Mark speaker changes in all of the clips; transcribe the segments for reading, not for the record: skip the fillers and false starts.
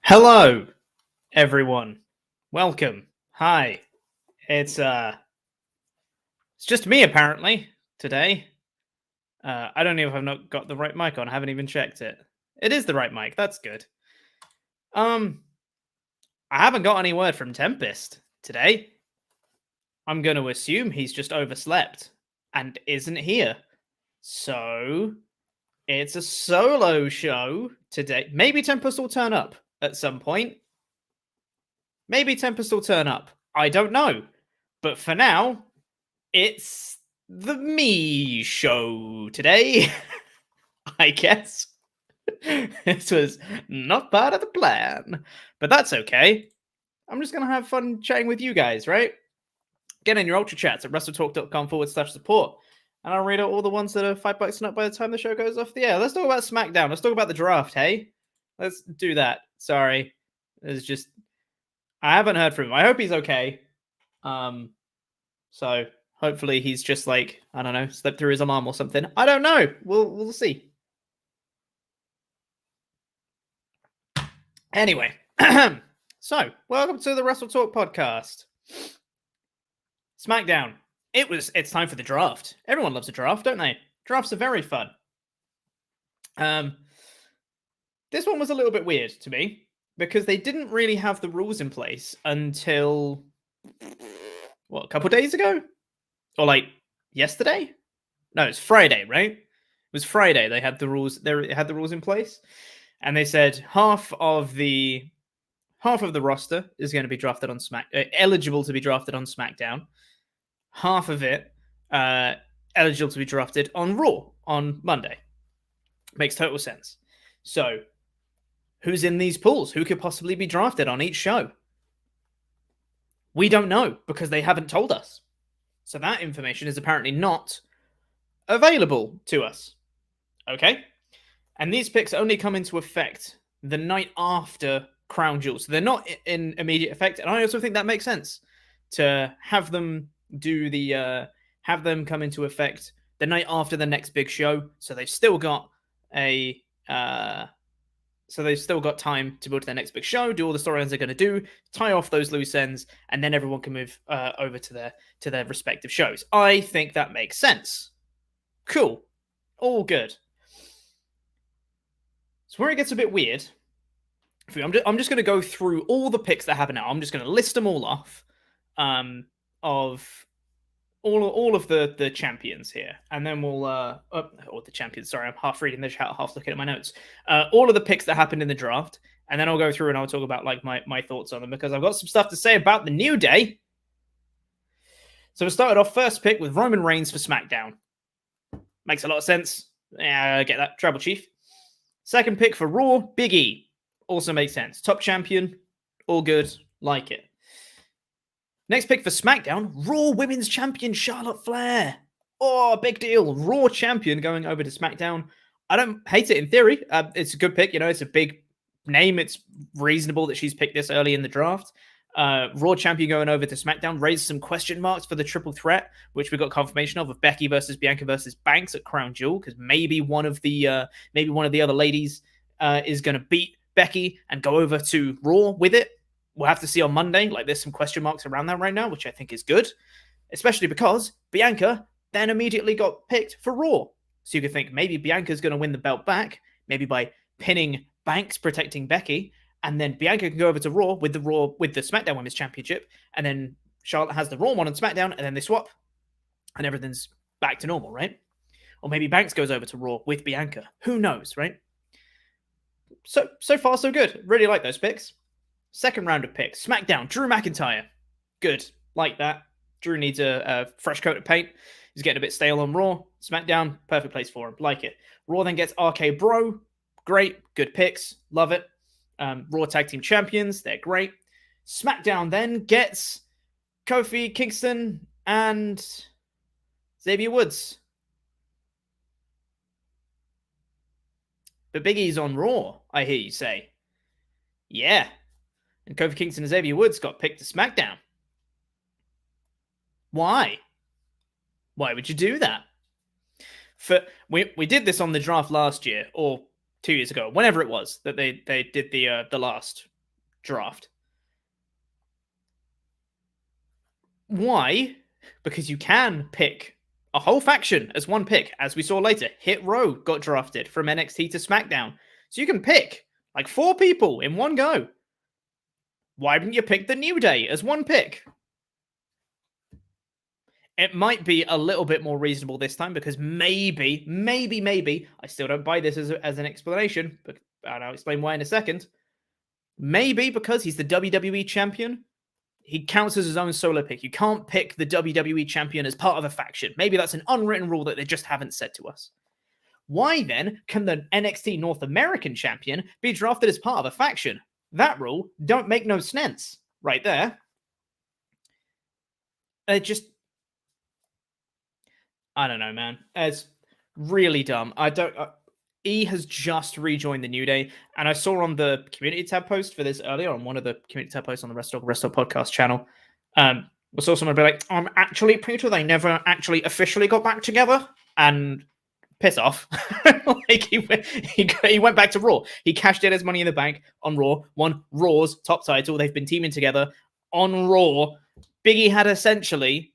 Speaker 1: Hello, everyone. Welcome. Hi. It's just me apparently today. I don't know if I've not got the right mic on. I haven't even checked it. It is the right mic. That's good. I haven't got any word from Tempest today. I'm going to assume he's just overslept and isn't here. So it's a solo show today. Maybe Tempest will turn up at some point. Maybe Tempest will turn up. I don't know. But for now, it's the me show today. I guess. This was not part of the plan. But that's okay. I'm just going to have fun chatting with you guys, right? Get in your Ultrachats at WrestleTalk.com/support. And I'll read out all the ones that are $5 and up by the time the show goes off the air. Let's talk about SmackDown. Let's talk about the draft, hey? Let's do that. Sorry. It's just... I haven't heard from him. I hope he's okay. So hopefully he's just like, I don't know, slept through his alarm or something. I don't know. We'll see. Anyway, so welcome to the WrestleTalk Podcast. SmackDown. It's time for the draft. Everyone loves a draft, don't they? Drafts are very fun. This one was a little bit weird to me, because they didn't really have the rules in place until, a couple days ago? Or like yesterday? No, it's Friday, right? It was Friday. They had the rules. They had the rules in place, and they said half of the roster is going to be drafted on eligible to be drafted on SmackDown. Half of it eligible to be drafted on Raw on Monday. Makes total sense. So, who's in these pools? Who could possibly be drafted on each show? We don't know because they haven't told us. So that information is apparently not available to us. Okay? And these picks only come into effect the night after Crown Jewel. So they're not in immediate effect. And I also think that makes sense to have them do have them come into effect the night after the next big show. So they've still got So they've still got time to build to their next big show, do all the storylines they're going to do, tie off those loose ends, and then everyone can move over to their respective shows. I think that makes sense. Cool. All good. So where it gets a bit weird, I'm just going to go through all the picks that happen now. I'm just going to list them all off of all of the champions here, and then we'll or the champions. Sorry, I'm half reading the chat, half looking at my notes. All of the picks that happened in the draft, and then I'll go through and I'll talk about like my thoughts on them, because I've got some stuff to say about the New Day. So we started off first pick with Roman Reigns for SmackDown. Makes a lot of sense. Yeah, I get that. Tribal Chief. Second pick for Raw, Big E. Also makes sense. Top champion, all good, like it. Next pick for SmackDown, Raw Women's Champion Charlotte Flair. Oh, big deal. Raw champion going over to SmackDown. I don't hate it in theory. It's a good pick. You know, it's a big name. It's reasonable that she's picked this early in the draft. Raw champion going over to SmackDown raised some question marks for the triple threat, which we got confirmation of Becky versus Bianca versus Banks at Crown Jewel, because maybe one of the other ladies is going to beat Becky and go over to Raw with it. We'll have to see on Monday. Like, there's some question marks around that right now, which I think is good, especially because Bianca then immediately got picked for Raw. So you could think maybe Bianca's going to win the belt back, maybe by pinning Banks, protecting Becky, and then Bianca can go over to Raw with the SmackDown Women's Championship, and then Charlotte has the Raw one on SmackDown, and then they swap, and everything's back to normal, right? Or maybe Banks goes over to Raw with Bianca. Who knows, right? So far, so good. Really like those picks. Second round of picks. SmackDown, Drew McIntyre. Good. Like that. Drew needs a fresh coat of paint. He's getting a bit stale on Raw. SmackDown, perfect place for him. Like it. Raw then gets RK Bro. Great. Good picks. Love it. Raw Tag Team Champions. They're great. SmackDown then gets Kofi Kingston and Xavier Woods. But Big E's on Raw, I hear you say. Yeah. And Kofi Kingston and Xavier Woods got picked to SmackDown. Why? Why would you do that? We did this on the draft last year, or 2 years ago, whenever it was that they did the last draft. Why? Because you can pick a whole faction as one pick, as we saw later. Hit Row got drafted from NXT to SmackDown. So you can pick like 4 people in one go. Why didn't you pick the New Day as one pick? It might be a little bit more reasonable this time because maybe, I still don't buy this as an explanation, but I'll explain why in a second. Maybe because he's the WWE champion, he counts as his own solo pick. You can't pick the WWE champion as part of a faction. Maybe that's an unwritten rule that they just haven't said to us. Why then can the NXT North American champion be drafted as part of a faction? That rule don't make no sense right there. I don't know, man. It's really dumb. E has just rejoined the New Day, and I saw on the community tab post for this earlier, on one of the community tab posts on the WrestleTalk Podcast channel, I saw someone be like, I'm actually pretty sure they never actually officially got back together, and piss off. Like he went back to Raw. He cashed in his Money in the Bank on Raw, won Raw's top title. They've been teaming together on Raw. Big E had essentially,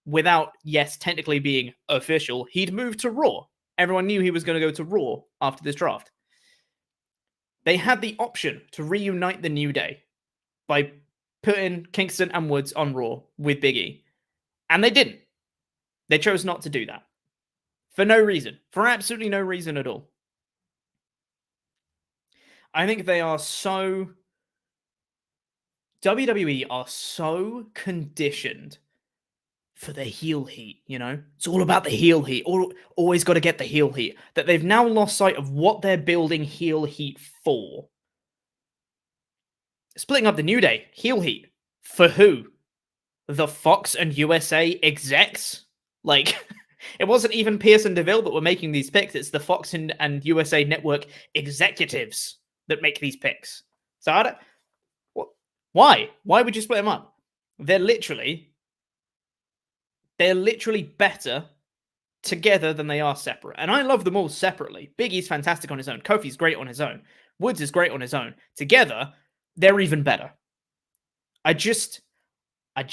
Speaker 1: without, yes, technically being official, he'd moved to Raw. Everyone knew he was going to go to Raw after this draft. They had the option to reunite the New Day by putting Kingston and Woods on Raw with Big E. And they didn't. They chose not to do that. For no reason. For absolutely no reason at all. I think they are so... WWE are so conditioned for the heel heat, you know? It's all about the heel heat. Always got to get the heel heat. That they've now lost sight of what they're building heel heat for. Splitting up the New Day. Heel heat. For who? The Fox and USA execs? Like, it wasn't even Pierce and DeVille that were making these picks. It's the Fox and USA Network executives that make these picks. So I don't... Why? Why would you split them up? They're literally better together than they are separate. And I love them all separately. Big E's fantastic on his own. Kofi's great on his own. Woods is great on his own. Together, they're even better. I just don't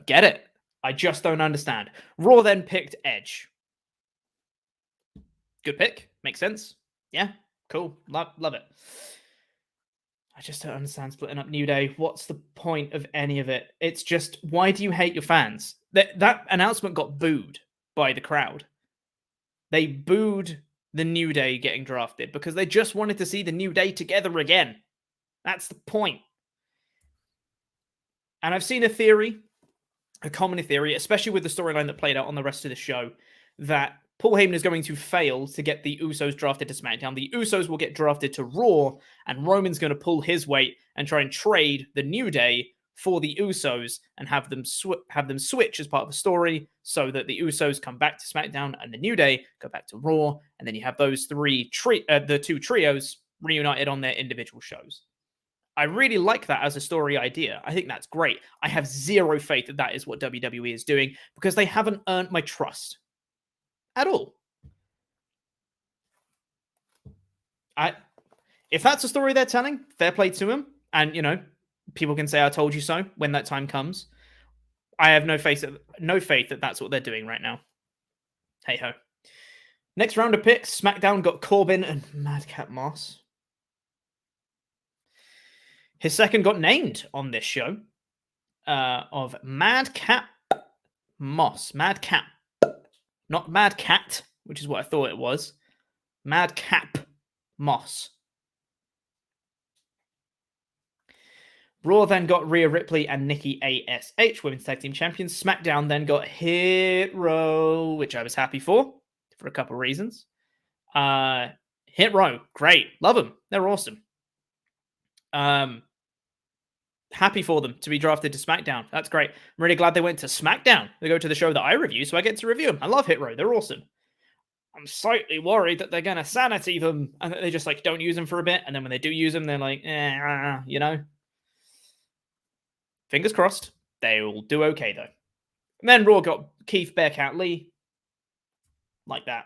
Speaker 1: get it. I just don't understand. Raw then picked Edge. Good pick. Makes sense. Yeah. Cool. Love it. I just don't understand splitting up New Day. What's the point of any of it? It's just, why do you hate your fans? That announcement got booed by the crowd. They booed the New Day getting drafted because they just wanted to see the New Day together again. That's the point. And I've seen a common theory, especially with the storyline that played out on the rest of the show, that Paul Heyman is going to fail to get the Usos drafted to SmackDown. The Usos will get drafted to Raw, and Roman's going to pull his weight and try and trade the New Day for the Usos and have them switch as part of the story so that the Usos come back to SmackDown and the New Day go back to Raw, and then you have those the two trios reunited on their individual shows. I really like that as a story idea. I think that's great. I have zero faith that that is what WWE is doing because they haven't earned my trust. At all. If that's a story they're telling, fair play to them. And, you know, people can say, I told you so when that time comes. I have no faith that that's what they're doing right now. Hey-ho. Next round of picks, SmackDown got Corbin and Madcap Moss. His second got named on this show of Madcap Moss. Madcap. Not Mad Cat, which is what I thought it was. Madcap Moss. Raw then got Rhea Ripley and Nikki ASH, Women's Tag Team Champions. SmackDown then got Hit Row, which I was happy for a couple of reasons. Hit Row, great. Love them. They're awesome. Happy for them to be drafted to SmackDown. That's great. I'm really glad they went to SmackDown. They go to the show that I review, so I get to review them. I love Hit Row. They're awesome. I'm slightly worried that they're going to sanity them and that they just like don't use them for a bit. And then when they do use them, they're like, you know. Fingers crossed. They will do okay, though. And then Raw got Keith Bearcat Lee. Like that.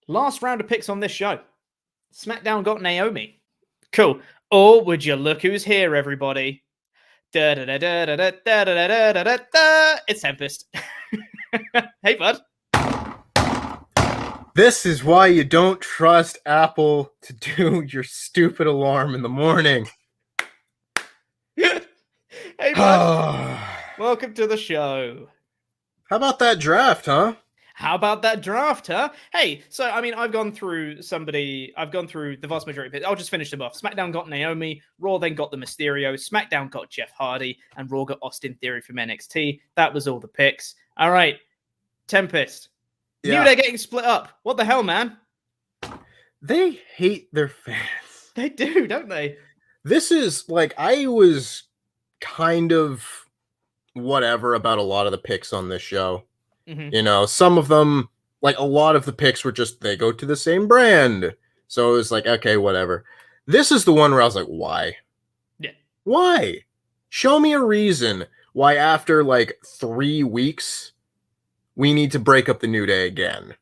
Speaker 1: Last round of picks on this show. SmackDown got Naomi. Cool. Or would you look who's here, everybody? It's Tempest. Hey, bud.
Speaker 2: This is why you don't trust Apple to do your stupid alarm in the morning.
Speaker 1: Hey, bud. Welcome to the show.
Speaker 2: How about that draft, huh?
Speaker 1: How about that draft, huh? Hey, so, I mean, I've gone through the vast majority of it. I'll just finish them off. SmackDown got Naomi, Raw then got the Mysterio, SmackDown got Jeff Hardy, and Raw got Austin Theory from NXT. That was all the picks. All right, Tempest. New Day getting split up. What the hell, man?
Speaker 2: They hate their fans.
Speaker 1: They do, don't they?
Speaker 2: This is, like, I was kind of whatever about a lot of the picks on this show. Mm-hmm. You know, some of them, like a lot of the picks were just, they go to the same brand. So it was like, okay, whatever. This is the one where I was like, why?
Speaker 1: Yeah.
Speaker 2: Why? Show me a reason why after like 3 weeks, we need to break up the New Day again.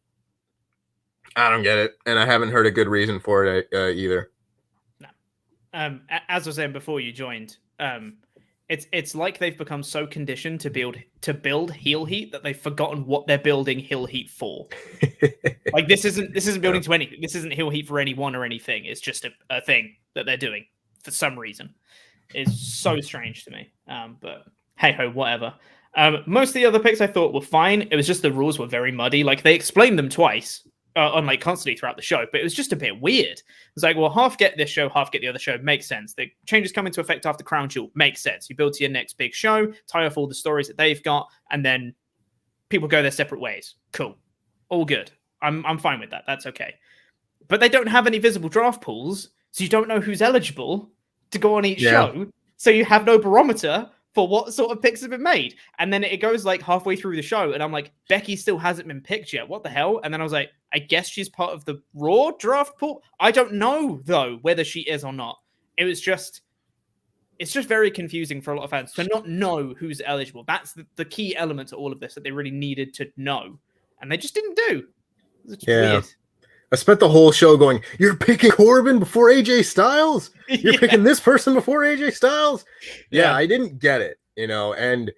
Speaker 2: I don't get it. And I haven't heard a good reason for it either.
Speaker 1: No. As I was saying before you joined, it's like they've become so conditioned to build heel heat that they've forgotten what they're building heel heat for. Like this isn't building to anything. This isn't heel heat for anyone or anything. It's just a thing that they're doing for some reason. It's so strange to me. But hey ho, whatever. Most of the other picks I thought were fine. It was just the rules were very muddy. Like they explained them twice. On like constantly throughout the show, but it was just a bit weird. It's like, well, half get this show, half get the other show. Makes sense. The changes come into effect after Crown Jewel. Makes sense. You build to your next big show, tie off all the stories that they've got, and then people go their separate ways. Cool. All good. I'm fine with that. That's okay. But they don't have any visible draft pools, so you don't know who's eligible to go on each show. So you have no barometer for what sort of picks have been made. And then it goes like halfway through the show, and I'm like, Becky still hasn't been picked yet. What the hell? And then I was like, I guess she's part of the Raw draft pool. I don't know, though, whether she is or not. It's just very confusing for a lot of fans to not know who's eligible. That's the key element to all of this that they really needed to know. And they just didn't do. It's weird.
Speaker 2: I spent the whole show going, you're picking Corbin before AJ Styles? You're picking this person before AJ Styles? Yeah, I didn't get it, you know, and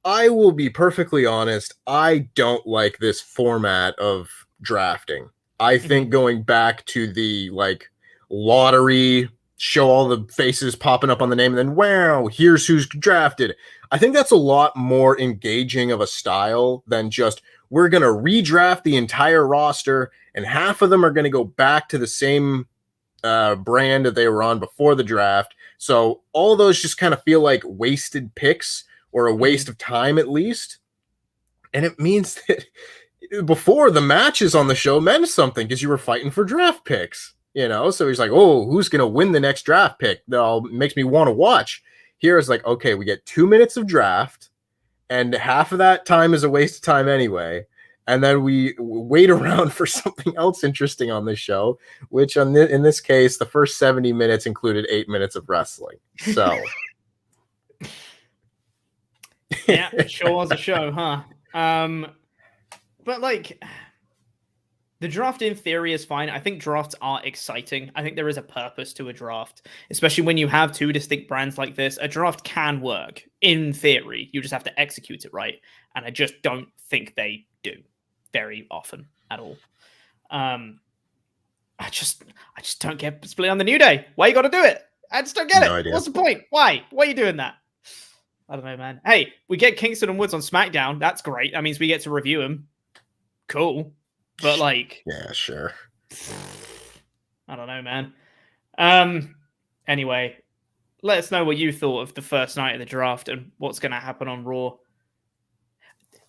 Speaker 2: I will be perfectly honest, I don't like this format of drafting. I think going back to the, like, lottery, show all the faces popping up on the name, and then, wow, here's who's drafted. I think that's a lot more engaging of a style than just, we're going to redraft the entire roster, and half of them are going to go back to the same brand that they were on before the draft. So all those just kind of feel like wasted picks or a waste of time at least. And it means that before the matches on the show meant something because you were fighting for draft picks, you know? So he's like, oh, who's going to win the next draft pick? That makes me want to watch. Here it's like, okay, we get 2 minutes of draft and half of that time is a waste of time anyway. And then we wait around for something else interesting on this show, which in this case, the first 70 minutes included 8 minutes of wrestling. So,
Speaker 1: yeah, it sure was a show, huh? But like, the draft in theory is fine. I think drafts are exciting. I think there is a purpose to a draft, especially when you have two distinct brands like this. A draft can work in theory. You just have to execute it right. And I just don't think they do very often at all. I just don't get split on the New Day. Why you got to do it? I just don't get it.
Speaker 2: Idea.
Speaker 1: What's the point? Why are you doing that? I don't know, man. Hey, we get Kingston and Woods on SmackDown. That's great. That means we get to review them. Cool. But like,
Speaker 2: yeah, sure.
Speaker 1: I don't know, man. Anyway, let us know what you thought of the first night of the draft and what's going to happen on Raw.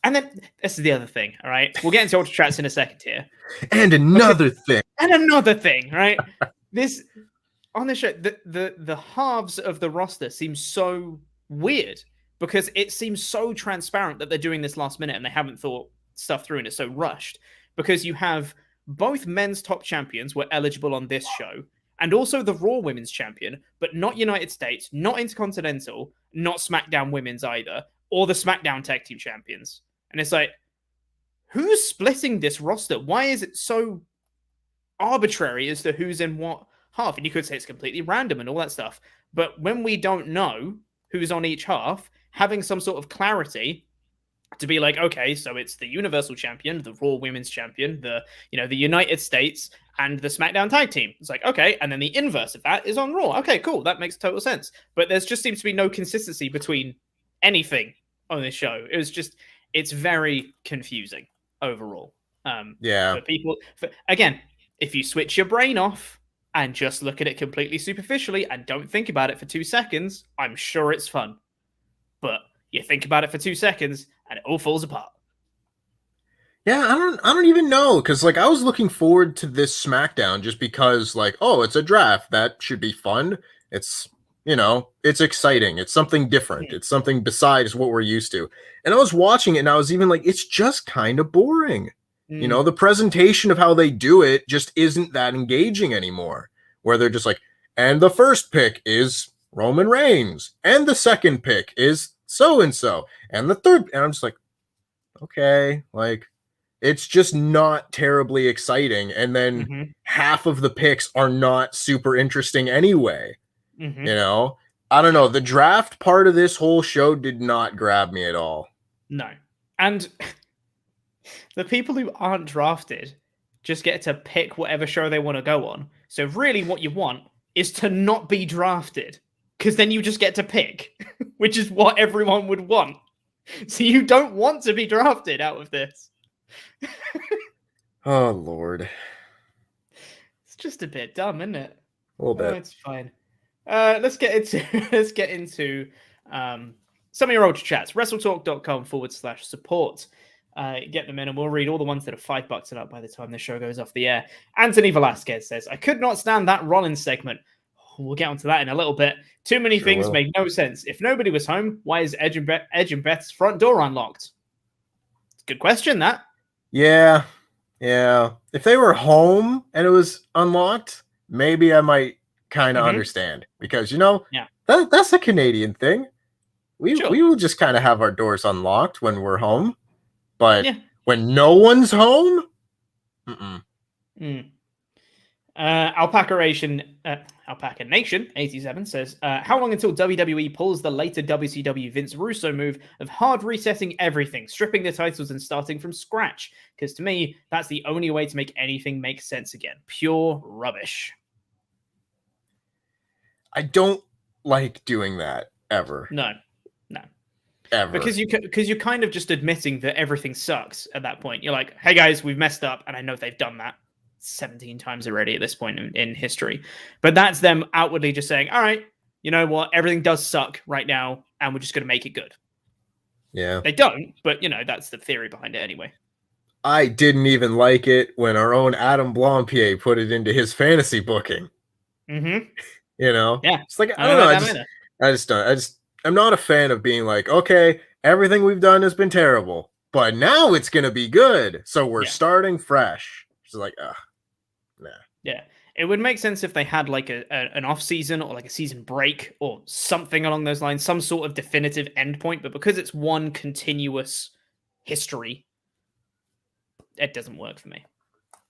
Speaker 1: And then this is the other thing, all right? We'll get into Ultrachats in a second here.
Speaker 2: And another thing.
Speaker 1: And another thing, right? This on the show, the halves of the roster seem so weird because it seems so transparent that they're doing this last minute and they haven't thought stuff through and it's so rushed. Because you have both men's top champions were eligible on this show, and also the Raw Women's Champion, but not United States, not Intercontinental, not SmackDown Women's either, or the SmackDown Tag Team Champions. And it's like, who's splitting this roster? Why is it so arbitrary as to who's in what half. And you could say it's completely random and all that stuff. But when we don't know who's on each half, having some sort of clarity to be like, okay, so it's the Universal Champion, the Raw Women's Champion, the United States, and the SmackDown Tag Team. It's like, okay, and then the inverse of that is on Raw. Okay, cool, that makes total sense. But there's just seems to be no consistency between anything on this show. It's very confusing overall. For people, again, if you switch your brain off and just look at it completely superficially and don't think about it for 2 seconds, I'm sure it's fun. But you think about it for 2 seconds and it all falls apart.
Speaker 2: Yeah, I don't even know, because like I was looking forward to this SmackDown just because like, oh, it's a draft, that should be fun. It's, it's exciting. It's something different. It's something besides what we're used to. And I was watching it and I was even like, it's just kind of boring. The presentation of how they do it just isn't that engaging anymore, where they're just like, and the first pick is Roman Reigns, and the second pick is so-and-so, and the third, and I'm just like, okay, like, it's just not terribly exciting, and then half of the picks are not super interesting anyway. I don't know, the draft part of this whole show did not grab me at all.
Speaker 1: No. And the people who aren't drafted just get to pick whatever show they want to go on. So really what you want is to not be drafted, because then you just get to pick, which is what everyone would want. So you don't want to be drafted out of this.
Speaker 2: Oh, Lord.
Speaker 1: It's just a bit dumb, isn't it?
Speaker 2: A little bit.
Speaker 1: It's fine. Let's get into some of your Ultrachats. WrestleTalk.com/support. Get them in and we'll read all the ones that are $5 and up by the time the show goes off the air. Anthony Velasquez says, I could not stand that Rollins segment. We'll get onto that in a little bit. Too many things make no sense. If nobody was home, why is Edge and Beth's front door unlocked? Good question, that.
Speaker 2: Yeah. If they were home and it was unlocked, maybe I might kind of understand, because that's a Canadian thing. We will just kind of have our doors unlocked when we're home, but when no one's home,
Speaker 1: Alpaca Nation 87 says, how long until WWE pulls the later WCW Vince Russo move of hard resetting everything, stripping the titles and starting from scratch? Because to me, that's the only way to make anything make sense again. Pure rubbish.
Speaker 2: I don't like doing that ever.
Speaker 1: No.
Speaker 2: Ever.
Speaker 1: Because you're kind of just admitting that everything sucks at that point. You're like, hey guys, we've messed up, and I know they've done that 17 times already at this point in history. But that's them outwardly just saying, all right, you know what? Everything does suck right now, and we're just going to make it good.
Speaker 2: Yeah.
Speaker 1: They don't, but, that's the theory behind it anyway.
Speaker 2: I didn't even like it when our own Adam Blampied put it into his fantasy booking.
Speaker 1: Yeah.
Speaker 2: It's like, I don't know. I'm not a fan of being like, okay, everything we've done has been terrible, but now it's going to be good. So we're starting fresh. It's like, nah.
Speaker 1: Yeah. It would make sense if they had like an off season or like a season break or something along those lines, some sort of definitive endpoint. But because it's one continuous history, it doesn't work for me.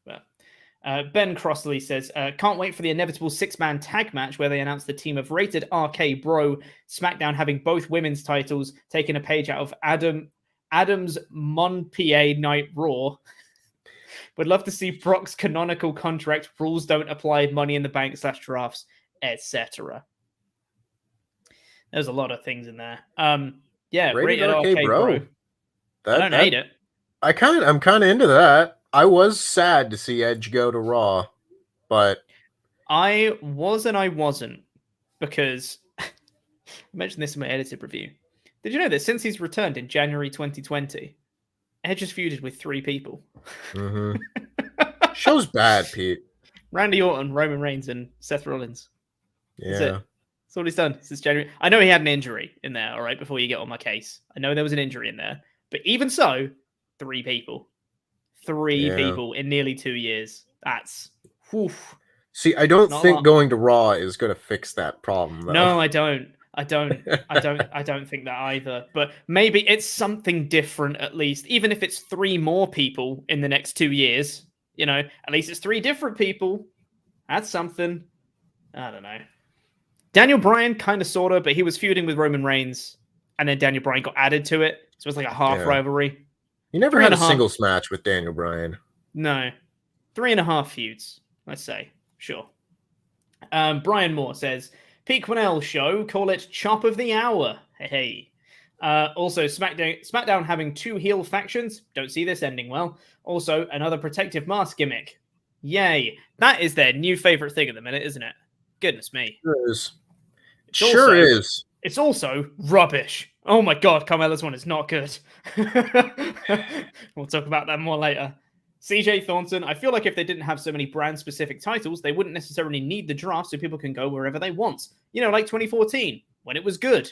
Speaker 1: But Ben Crossley says, can't wait for the inevitable 6-man tag match where they announce the team of Rated RK Bro, SmackDown having both women's titles, taking a page out of Adam's Montpellier Night Raw. Would love to see Brock's canonical contract, rules don't apply, Money in the Bank / drafts, etc. There's a lot of things in there. Rated RK Bro. I don't hate it.
Speaker 2: I'm kind of into that. I was sad to see Edge go to Raw, but
Speaker 1: I was and I wasn't, because I mentioned this in my edited review. Did you know that since he's returned in January 2020, Edge has feuded with 3 people?
Speaker 2: Show's bad, Pete.
Speaker 1: Randy Orton, Roman Reigns, and Seth Rollins.
Speaker 2: Yeah.
Speaker 1: That's all he's done since January. I know he had an injury in there, all right, before you get on my case. I know there was an injury in there. But even so, 3 people. 3 people in nearly 2 years. That's... Woof.
Speaker 2: See, I don't think going to Raw is going to fix that problem, though.
Speaker 1: No, I don't. I don't think that either. But maybe it's something different, at least. Even if it's 3 more people in the next 2 years, At least it's 3 different people. That's something. I don't know. Daniel Bryan, kind of, sort of, but he was feuding with Roman Reigns, and then Daniel Bryan got added to it. So it was like a half rivalry.
Speaker 2: You never had a singles match with Daniel Bryan.
Speaker 1: No. 3.5 feuds, let's say. Sure. Brian Moore says, Pete Quinnell show, call it Chop of the Hour. Hey. Also, SmackDown having 2 heel factions. Don't see this ending well. Also, another protective mask gimmick. Yay. That is their new favorite thing at the minute, isn't it? Goodness me.
Speaker 2: Sure is.
Speaker 1: It's also rubbish. Oh my god, Carmella's one is not good. We'll talk about that more later. CJ Thornton, I feel like if they didn't have so many brand-specific titles, they wouldn't necessarily need the draft so people can go wherever they want. Like 2014, when it was good.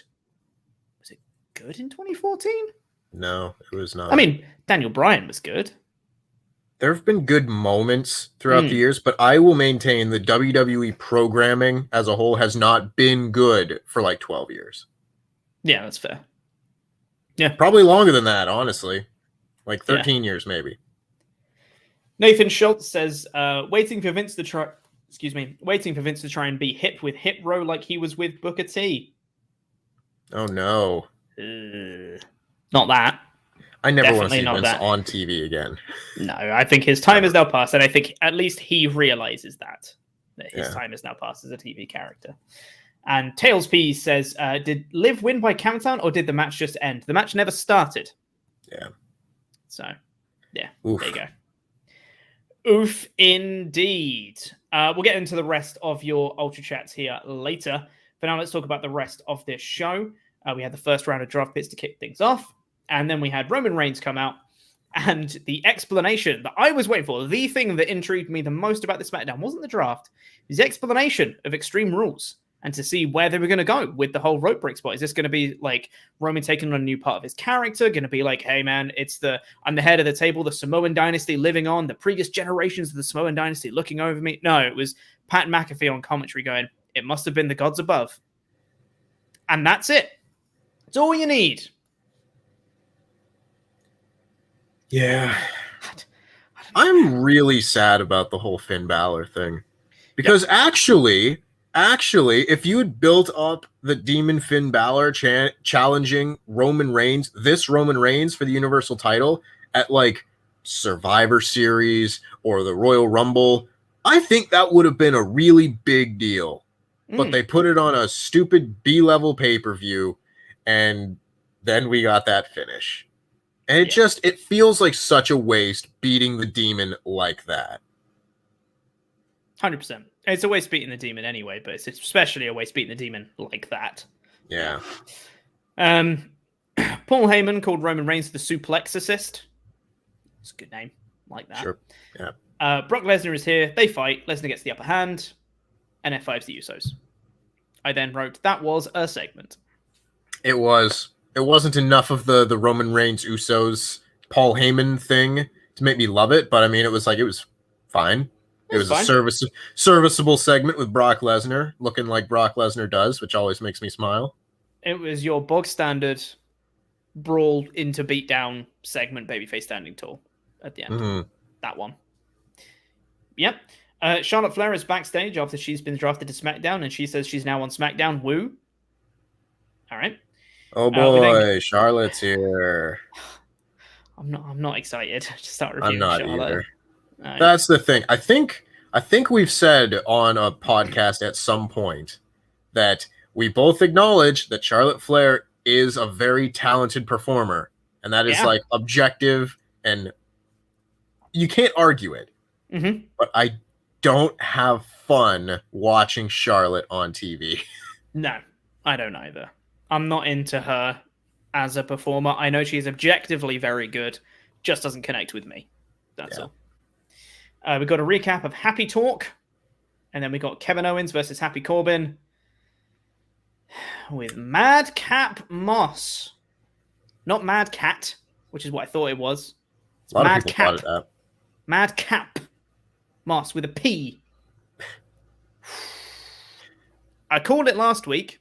Speaker 1: Was it good in 2014?
Speaker 2: No, it was not.
Speaker 1: I mean, Daniel Bryan was good.
Speaker 2: There have been good moments throughout the years, but I will maintain the WWE programming as a whole has not been good for like 12 years.
Speaker 1: Yeah, that's fair. Yeah.
Speaker 2: Probably longer than that, honestly. Like 13 years, maybe.
Speaker 1: Nathan Schultz says, waiting for Vince to try and be hip with Hip Row like he was with Booker T.
Speaker 2: Oh, no.
Speaker 1: Not that.
Speaker 2: I never want to see Vince on TV again.
Speaker 1: No, I think his time has now passed, and I think at least he realizes that his time has now passed as a TV character. And Tails P says, did Liv win by countdown, or did the match just end? The match never started.
Speaker 2: Yeah.
Speaker 1: So, yeah,
Speaker 2: Oof.
Speaker 1: There you go. Oof, indeed. We'll get into the rest of your Ultra Chats here later. For now, let's talk about the rest of this show. We had the first round of draft picks to kick things off. And then we had Roman Reigns come out. And the explanation that I was waiting for, the thing that intrigued me the most about this SmackDown wasn't the draft. It was the explanation of Extreme Rules. And to see where they were going to go with the whole rope break spot. Is this going to be like Roman taking on a new part of his character? Going to be like, hey man, I'm the head of the table, the Samoan dynasty living on, the previous generations of the Samoan dynasty looking over me. No, it was Pat McAfee on commentary going, it must have been the gods above. And that's it. It's all you need.
Speaker 2: Yeah. I'm really sad about the whole Finn Balor thing. Because actually, if you had built up the Demon Finn Balor challenging Roman Reigns, this Roman Reigns for the Universal title at like Survivor Series or the Royal Rumble, I think that would have been a really big deal. But they put it on a stupid B-level pay-per-view, and then we got that finish. And it feels like such a waste beating the Demon like that.
Speaker 1: 100%. It's a waste beating the Demon anyway, but it's especially a waste beating the Demon like that.
Speaker 2: Yeah.
Speaker 1: Paul Heyman called Roman Reigns the Suplexicist. It's a good name. Like that.
Speaker 2: Sure. Yeah.
Speaker 1: Brock Lesnar is here. They fight. Lesnar gets the upper hand. And F5's the Usos. I then wrote, that was a segment.
Speaker 2: It was. It wasn't enough of the Roman Reigns Usos Paul Heyman thing to make me love it, but I mean, it was fine. It was fine. A serviceable segment with Brock Lesnar, looking like Brock Lesnar does, which always makes me smile.
Speaker 1: It was your bog standard brawl into beatdown segment, babyface standing tall at the end. Mm-hmm. That one. Yep. Charlotte Flair is backstage after she's been drafted to SmackDown, and she says she's now on SmackDown. Woo. All right.
Speaker 2: Oh boy, Charlotte's here.
Speaker 1: I'm not excited to start reviewing
Speaker 2: I'm not
Speaker 1: Charlotte.
Speaker 2: Either. Right. That's the thing. I think we've said on a podcast at some point that we both acknowledge that Charlotte Flair is a very talented performer, and that is like objective, and you can't argue it.
Speaker 1: Mm-hmm.
Speaker 2: But I don't have fun watching Charlotte on TV.
Speaker 1: No, I don't either. I'm not into her as a performer. I know she's objectively very good, just doesn't connect with me. That's all. We got a recap of Happy Talk, and then we got Kevin Owens versus Happy Corbin with Madcap Moss. Not Mad Cat, which is what I thought it was.
Speaker 2: It's a lot of people thought it that.
Speaker 1: Madcap Moss with a P. I called it last week.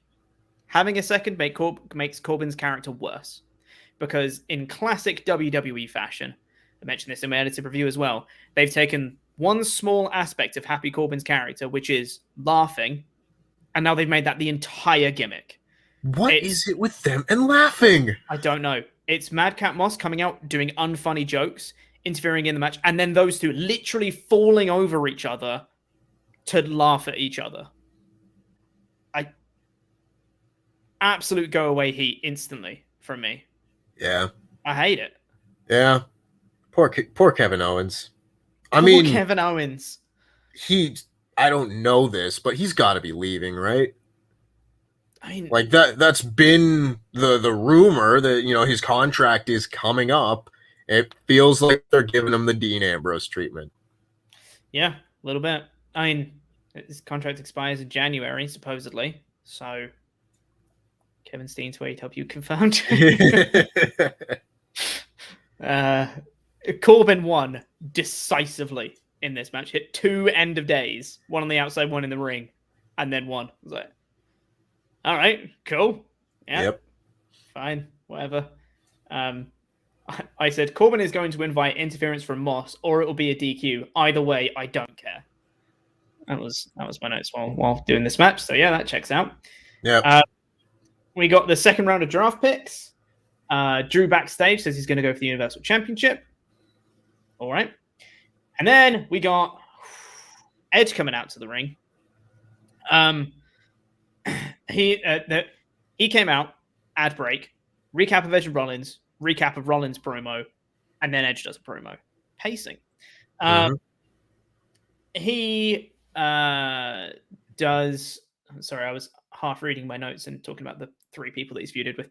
Speaker 1: Having a second makes Corbin's character worse. Because in classic WWE fashion, I mentioned this in my edited review as well. They've taken one small aspect of Happy Corbin's character, which is laughing, and now they've made that the entire gimmick.
Speaker 2: What is it with them and laughing?
Speaker 1: I don't know. It's Madcap Moss coming out, doing unfunny jokes, interfering in the match, and then those two literally falling over each other to laugh at each other. Absolute go away heat instantly from me.
Speaker 2: Yeah.
Speaker 1: I hate it.
Speaker 2: Yeah. Poor Kevin Owens.
Speaker 1: Poor Kevin Owens.
Speaker 2: I don't know this, but he's got to be leaving, right?
Speaker 1: I mean,
Speaker 2: like that's been the rumor that, his contract is coming up. It feels like they're giving him the Dean Ambrose treatment.
Speaker 1: Yeah, a little bit. I mean, his contract expires in January, supposedly. So, Kevin Steen's wait, help you confirmed. Corbin won decisively in this match. Hit 2 end of days, one on the outside, one in the ring, and then won. I was like, all right, cool. Yeah,
Speaker 2: yep.
Speaker 1: Fine, whatever. I said Corbin is going to invite interference from Moss, or it will be a DQ. Either way, I don't care. That was my notes while doing this match. So yeah, that checks out.
Speaker 2: Yeah.
Speaker 1: We got the second round of draft picks. Drew backstage says he's going to go for the Universal Championship. All right. And then we got Edge coming out to the ring. He came out, ad break, recap of Edge and Rollins, recap of Rollins promo, and then Edge does a promo. Pacing. He does... Sorry, I was half reading my notes and talking about the 3 people that he's feuded with.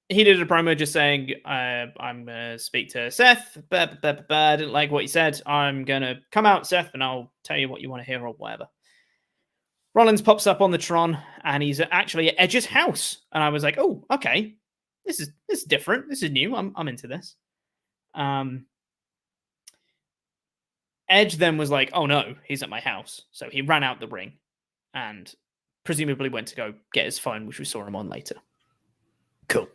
Speaker 1: He did a promo just saying, I'm going to speak to Seth. I didn't like what he said. I'm going to come out, Seth, and I'll tell you what you want to hear or whatever. Rollins pops up on the Tron, and he's actually at Edge's house. And I was like, oh, okay. This is different. This is new. I'm into this. Edge then was like, oh no, he's at my house. So he ran out the ring and presumably went to go get his phone, which we saw him on later. Cool.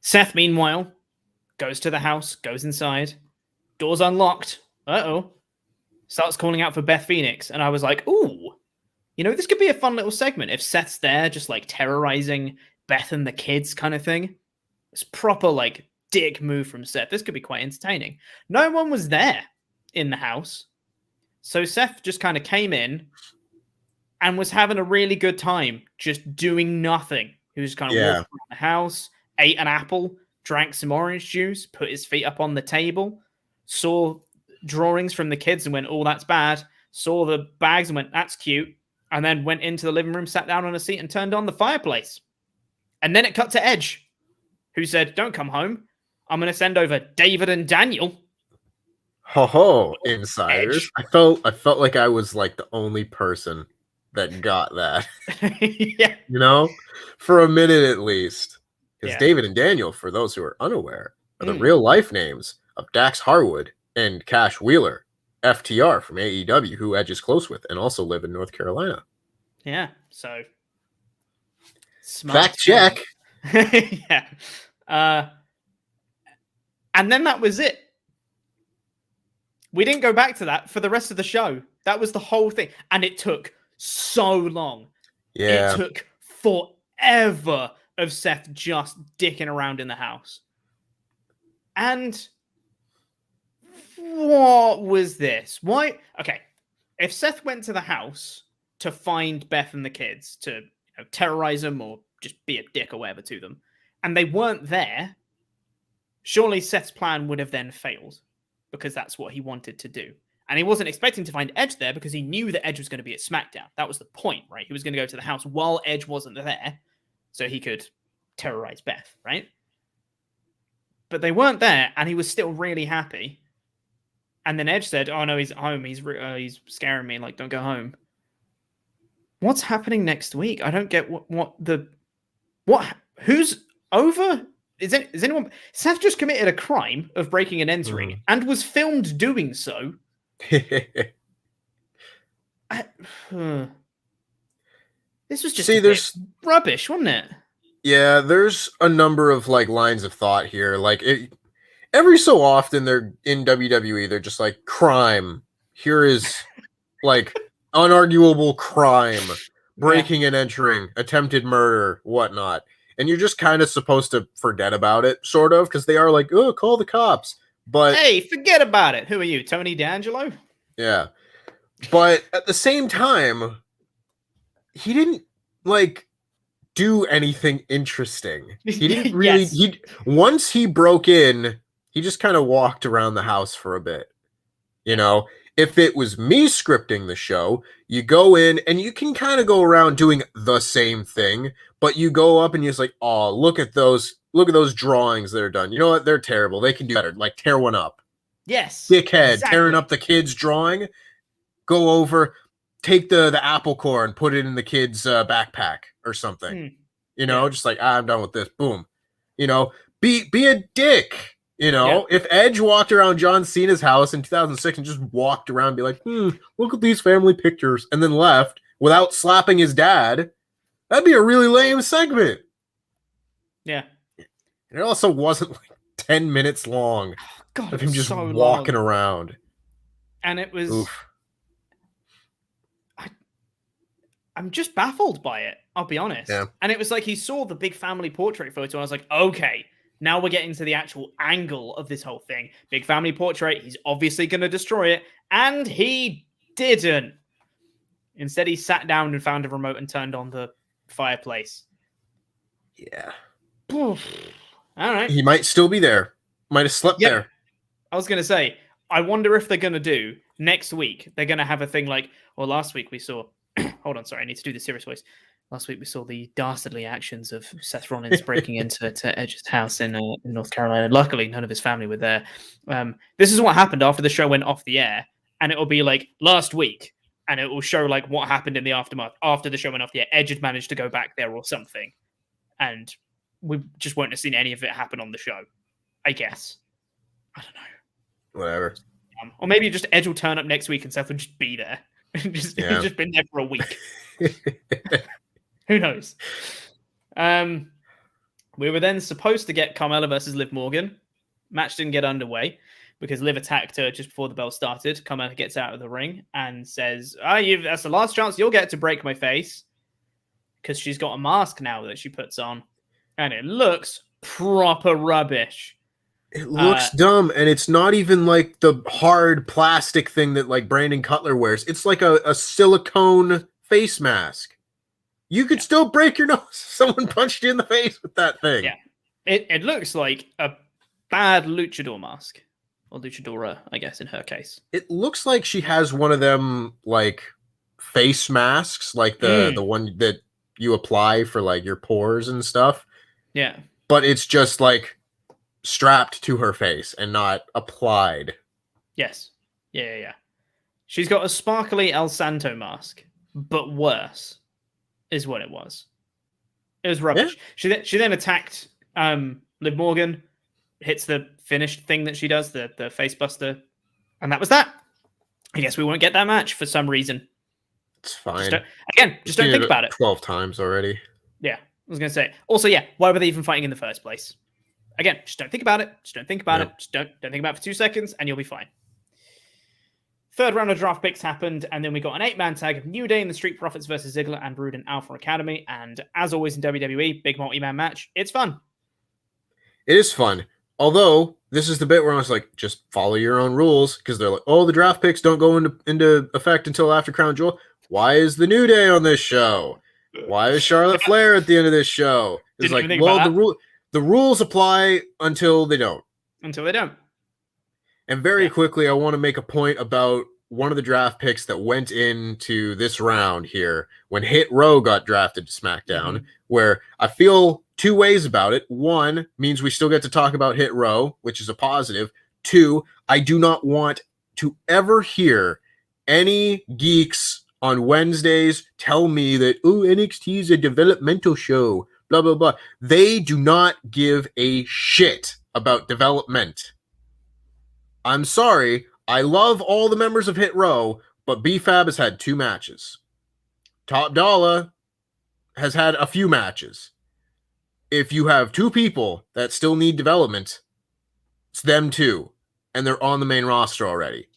Speaker 1: Seth, meanwhile, goes to the house, goes inside. Door's unlocked. Uh-oh. Starts calling out for Beth Phoenix. And I was like, ooh, this could be a fun little segment. If Seth's there, just like terrorizing Beth and the kids kind of thing. It's proper like dick move from Seth. This could be quite entertaining. No one was there in the house. So Seth just kind of came in and was having a really good time just doing nothing. He was kind of walking around the house, ate an apple, drank some orange juice, put his feet up on the table, saw drawings from the kids and went, oh, that's bad. Saw the bags and went, that's cute. And then went into the living room, sat down on a seat and turned on the fireplace. And then it cut to Edge, who said, don't come home. I'm going to send over David and Daniel.
Speaker 2: Ho, insiders. Edge. I felt like I was like the only person that got that.
Speaker 1: Yeah.
Speaker 2: For a minute at least. Because David and Daniel, for those who are unaware, are the real life names of Dax Harwood and Cash Wheeler, FTR from AEW, who Edge is close with and also live in North Carolina.
Speaker 1: Yeah, so
Speaker 2: fact check.
Speaker 1: Yeah. And then that was it. We didn't go back to that for the rest of the show. That was the whole thing. And it took so long.
Speaker 2: Yeah.
Speaker 1: It took forever of Seth just dicking around in the house. And what was this? Why? Okay. If Seth went to the house to find Beth and the kids, to terrorize them or just be a dick or whatever to them, and they weren't there, surely Seth's plan would have then failed because that's what he wanted to do. And he wasn't expecting to find Edge there because he knew that Edge was going to be at SmackDown. That was the point, right? He was going to go to the house while Edge wasn't there so he could terrorize Beth, right? But they weren't there, and he was still really happy. And then Edge said, oh no, he's at home. He's scaring me. Like, don't go home. What's happening next week? I don't get who's over? Is anyone? Seth just committed a crime of breaking and entering and was filmed doing so. This was just rubbish, wasn't it?
Speaker 2: Yeah, there's a number of like lines of thought here. Like every so often they're in WWE, they're just like, crime. Here is like unarguable crime, breaking and entering, attempted murder, whatnot. And you're just kind of supposed to forget about it, sort of, because they are like, oh, call the cops. But
Speaker 1: hey, forget about it. Who are you, Tony D'Angelo?
Speaker 2: Yeah. But at the same time, he didn't like do anything interesting. He didn't really once he broke in, he just kind of walked around the house for a bit. You know, if it was me scripting the show, you go in and you can kind of go around doing the same thing, but you go up and you're just like, oh, look at those drawings that are done. You know what? They're terrible. They can do better. Like, tear one up.
Speaker 1: Yes.
Speaker 2: Dickhead, exactly. Tearing up the kid's drawing. Go over, take the apple core and put it in the kid's backpack or something. You know, just like, I'm done with this. Boom. You know, be a dick. You know, if Edge walked around John Cena's house in 2006 and just walked around and be like, look at these family pictures, and then left without slapping his dad, that'd be a really lame segment.
Speaker 1: Yeah.
Speaker 2: And it also wasn't like 10 minutes long of him just so walking around.
Speaker 1: And it was... Oof. I'm just baffled by it, I'll be honest. Yeah. And it was like he saw the big family portrait photo, and I was like, okay, now we're getting to the actual angle of this whole thing. Big family portrait, he's obviously going to destroy it, and he didn't. Instead, he sat down and found a remote and turned on the fireplace.
Speaker 2: Yeah.
Speaker 1: All right.
Speaker 2: He might still be there. Might have slept there.
Speaker 1: I was going to say, I wonder if they're going to do, next week, they're going to have a thing like, well, last week we saw... Hold on, sorry, I need to do the serious voice. Last week we saw the dastardly actions of Seth Rollins breaking into Edge's house in North Carolina. Luckily, none of his family were there. This is what happened after the show went off the air, and it will be like last week, and it will show like what happened in the aftermath after the show went off the air. Edge had managed to go back there or something, and we just won't have seen any of it happen on the show, I guess. I don't know.
Speaker 2: Whatever.
Speaker 1: Or maybe just Edge will turn up next week and Seth will just be there. He's just been there for a week. Who knows? We were then supposed to get Carmella versus Liv Morgan. Match didn't get underway because Liv attacked her just before the bell started. Carmella gets out of the ring and says, that's the last chance you'll get to break my face, because she's got a mask now that she puts on, and it looks proper rubbish.
Speaker 2: It looks dumb, and it's not even like the hard plastic thing that like Brandon Cutler wears. It's like a silicone face mask. You could still break your nose if someone punched you in the face with that thing.
Speaker 1: Yeah. It looks like a bad luchador mask. Or luchadora, I guess, in her case.
Speaker 2: It looks like she has one of them like face masks, like the one that you apply for like your pores and stuff.
Speaker 1: Yeah.
Speaker 2: But it's just like strapped to her face and not applied.
Speaker 1: Yes. Yeah. She's got a sparkly El Santo mask, but worse is what it was. It was rubbish. Yeah. She then attacked Liv Morgan, hits the finished thing that she does, the face buster, and that was that. I guess we won't get that match for some reason.
Speaker 2: It's fine.
Speaker 1: Just don't think about it.
Speaker 2: 12 times already.
Speaker 1: Yeah, I was going to say. Also, why were they even fighting in the first place? Again, just don't think about it. Just don't think about it. Just don't think about it for 2 seconds, and you'll be fine. Third round of draft picks happened, and then we got an 8-man tag of New Day and the Street Profits versus Ziggler and Brood and Alpha Academy. And as always in WWE, big multi-man match. It's fun.
Speaker 2: It is fun. Although, this is the bit where I was like, just follow your own rules, because they're like, oh, the draft picks don't go into effect until after Crown Jewel. Why is the New Day on this show? Why is Charlotte Flair at the end of this show? It's like, well, the rules apply until they don't.
Speaker 1: Until they don't.
Speaker 2: And very quickly, I want to make a point about one of the draft picks that went into this round here when Hit Row got drafted to SmackDown, where I feel two ways about it. One, means we still get to talk about Hit Row, which is a positive. Two, I do not want to ever hear any geeks on Wednesdays tell me that, NXT is a developmental show, blah, blah, blah. They do not give a shit about development. I'm sorry. I love all the members of Hit Row, but B-Fab has had 2 matches. Top Dollar has had a few matches. If you have 2 people that still need development, It's them too, and they're on the main roster already.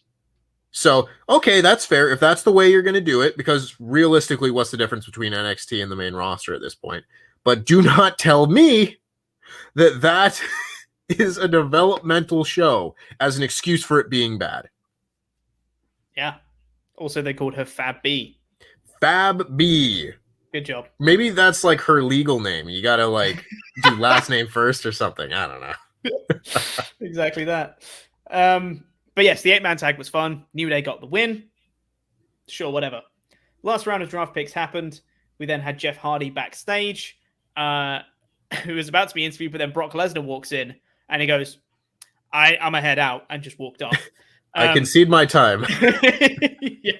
Speaker 2: So, okay, that's fair if that's the way you're going to do it, because realistically, what's the difference between NXT and the main roster at this point? But do not tell me that is a developmental show as an excuse for it being bad.
Speaker 1: Yeah. Also, they called her Fab B.
Speaker 2: Fab B.
Speaker 1: Good job.
Speaker 2: Maybe that's like her legal name. You got to like do last name first or something. I don't know.
Speaker 1: Exactly that. But yes, the 8-man tag was fun. New Day got the win. Sure, whatever. Last round of draft picks happened. We then had Jeff Hardy backstage, who was about to be interviewed, but then Brock Lesnar walks in and he goes, I'm a head out, and just walked off.
Speaker 2: I concede my time.
Speaker 1: Yeah.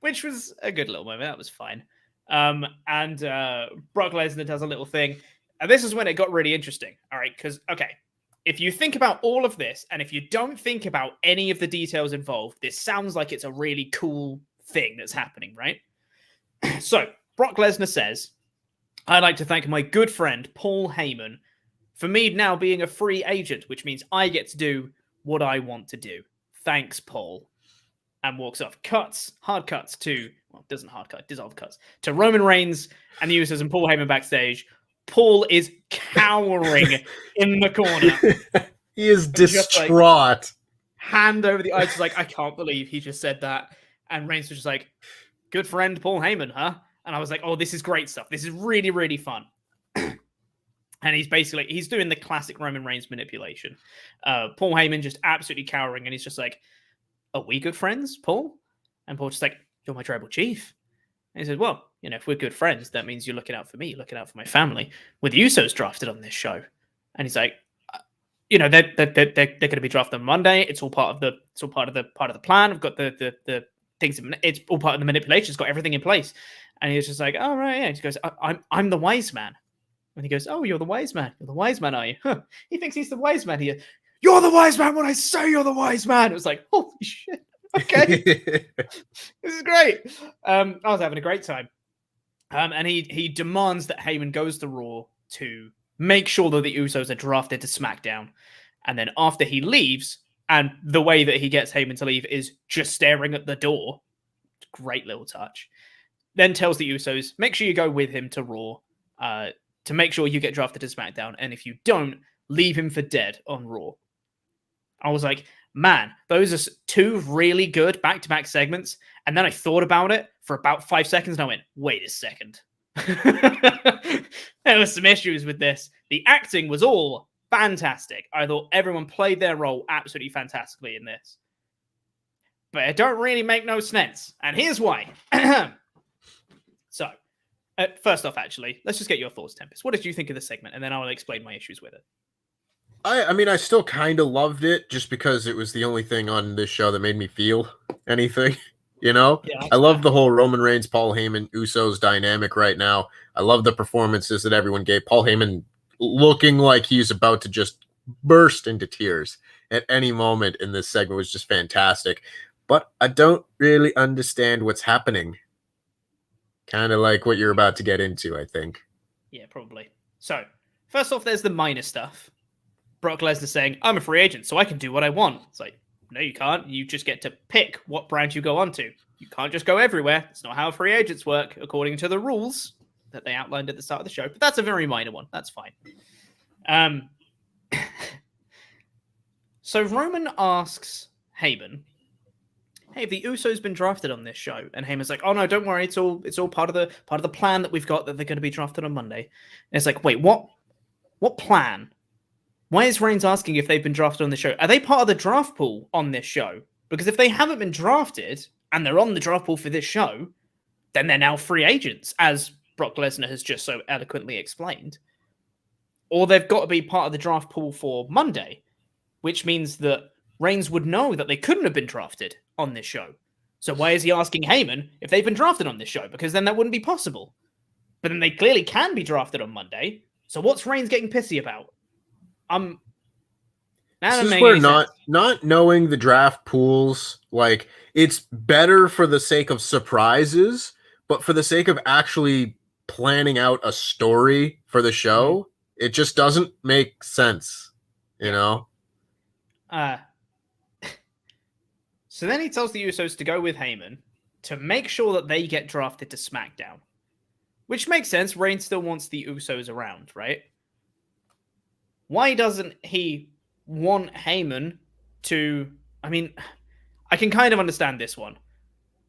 Speaker 1: Which was a good little moment. That was fine. And Brock Lesnar does a little thing. And this is when it got really interesting. All right, because, okay, if you think about all of this, and if you don't think about any of the details involved, this sounds like it's a really cool thing that's happening, right? So, Brock Lesnar says, I'd like to thank my good friend, Paul Heyman, for me now being a free agent, which means I get to do what I want to do. Thanks, Paul. And walks off. Hard cuts to, well, doesn't hard cut, dissolve cuts, to Roman Reigns and the Usos and Paul Heyman backstage. Paul is cowering in the corner.
Speaker 2: He is distraught.
Speaker 1: Like, hand over the eyes, just like, I can't believe he just said that. And Reigns was just like, good friend Paul Heyman, huh? And I was like, oh, this is great stuff. This is really, really fun. And he's doing the classic Roman Reigns manipulation. Paul Heyman just absolutely cowering. And he's just like, are we good friends, Paul? And Paul's just like, you're my tribal chief. And he said, well, you know, if we're good friends, that means you're looking out for me, you're looking out for my family. With the Usos drafted on this show. And he's like, you know, they're going to be drafted on Monday. It's all part of the plan. I've got the things. It's all part of the manipulation. It's got everything in place. And he was just like, oh, right, yeah. He goes, I'm the wise man. And he goes, oh, you're the wise man. You're the wise man, are you? Huh. He thinks he's the wise man here. You're the wise man when I say you're the wise man. It was like, holy shit. Okay. This is great. I was having a great time. And he demands that Heyman goes to Raw to make sure that the Usos are drafted to SmackDown. And then after he leaves, and the way that he gets Heyman to leave is just staring at the door. Great little touch. Then tells the Usos, make sure you go with him to Raw to make sure you get drafted to SmackDown. And if you don't, leave him for dead on Raw. I was like, man, those are two really good back-to-back segments. And then I thought about it for about 5 seconds and I went, wait a second. There were some issues with this. The acting was all fantastic. I thought everyone played their role absolutely fantastically in this. But it don't really make no sense. And here's why. So, first off, actually, let's just get your thoughts, Tempest. What did you think of the segment? And then I'll explain my issues with it.
Speaker 2: I mean, I still kind of loved it just because it was the only thing on this show that made me feel anything, you know? Yeah, I love the whole Roman Reigns, Paul Heyman, Usos dynamic right now. I love the performances that everyone gave. Paul Heyman looking like he's about to just burst into tears at any moment in this segment was just fantastic. But I don't really understand what's happening. Kind of like what you're about to get into, I think.
Speaker 1: Yeah, probably. So, first off, there's the minor stuff. Brock Lesnar saying, I'm a free agent, so I can do what I want. It's like, no, you can't. You just get to pick what brand you go onto. You can't just go everywhere. It's not how free agents work, according to the rules that they outlined at the start of the show. But that's a very minor one. That's fine. So Roman asks Heyman, hey, have the Usos been drafted on this show? And Heyman's like, oh no, don't worry. It's all part of the plan that we've got that they're going to be drafted on Monday. And it's like, wait, what plan? Why is Reigns asking if they've been drafted on the show? Are they part of the draft pool on this show? Because if they haven't been drafted and they're on the draft pool for this show, then they're now free agents, as Brock Lesnar has just so eloquently explained. Or they've got to be part of the draft pool for Monday, which means that Reigns would know that they couldn't have been drafted on this show. So why is he asking Heyman if they've been drafted on this show? Because then that wouldn't be possible. But then they clearly can be drafted on Monday. So what's Reigns getting pissy about?
Speaker 2: This is where not knowing the draft pools, like, it's better for the sake of surprises, but for the sake of actually planning out a story for the show, it just doesn't make sense, you know?
Speaker 1: So then he tells the Usos to go with Heyman to make sure that they get drafted to SmackDown. Which makes sense. Reigns still wants the Usos around, right? Why doesn't he want Heyman to... I mean, I can kind of understand this one.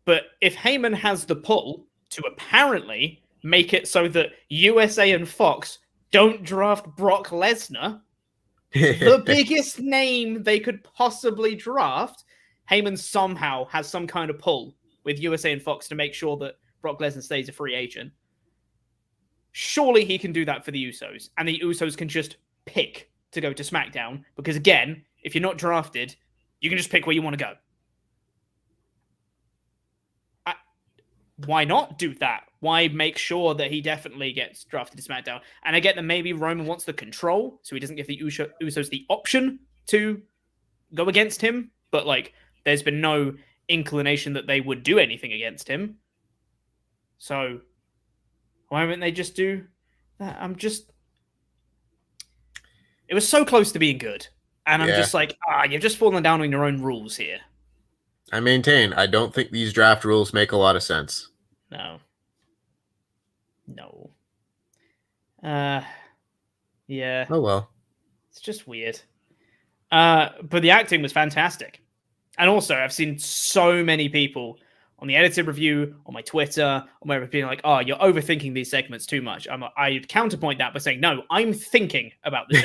Speaker 1: But if Heyman has the pull to apparently make it so that USA and Fox don't draft Brock Lesnar, the biggest name they could possibly draft, Heyman somehow has some kind of pull with USA and Fox to make sure that Brock Lesnar stays a free agent. Surely he can do that for the Usos, and the Usos can just pick to go to SmackDown, because again, if you're not drafted, you can just pick where you want to go. Why not do that? Why make sure that he definitely gets drafted to SmackDown? And I get that maybe Roman wants the control, so he doesn't give the Usos the option to go against him, but like, there's been no inclination that they would do anything against him. So why wouldn't they just do that? It was so close to being good. And I'm just like, you've just fallen down on your own rules here.
Speaker 2: I maintain, I don't think these draft rules make a lot of sense.
Speaker 1: No. Yeah.
Speaker 2: Oh, well.
Speaker 1: It's just weird. But the acting was fantastic. And also, I've seen so many people on the edited review, on my Twitter, on wherever, being like, oh, you're overthinking these segments too much. I'd counterpoint that by saying, no, I'm thinking about this.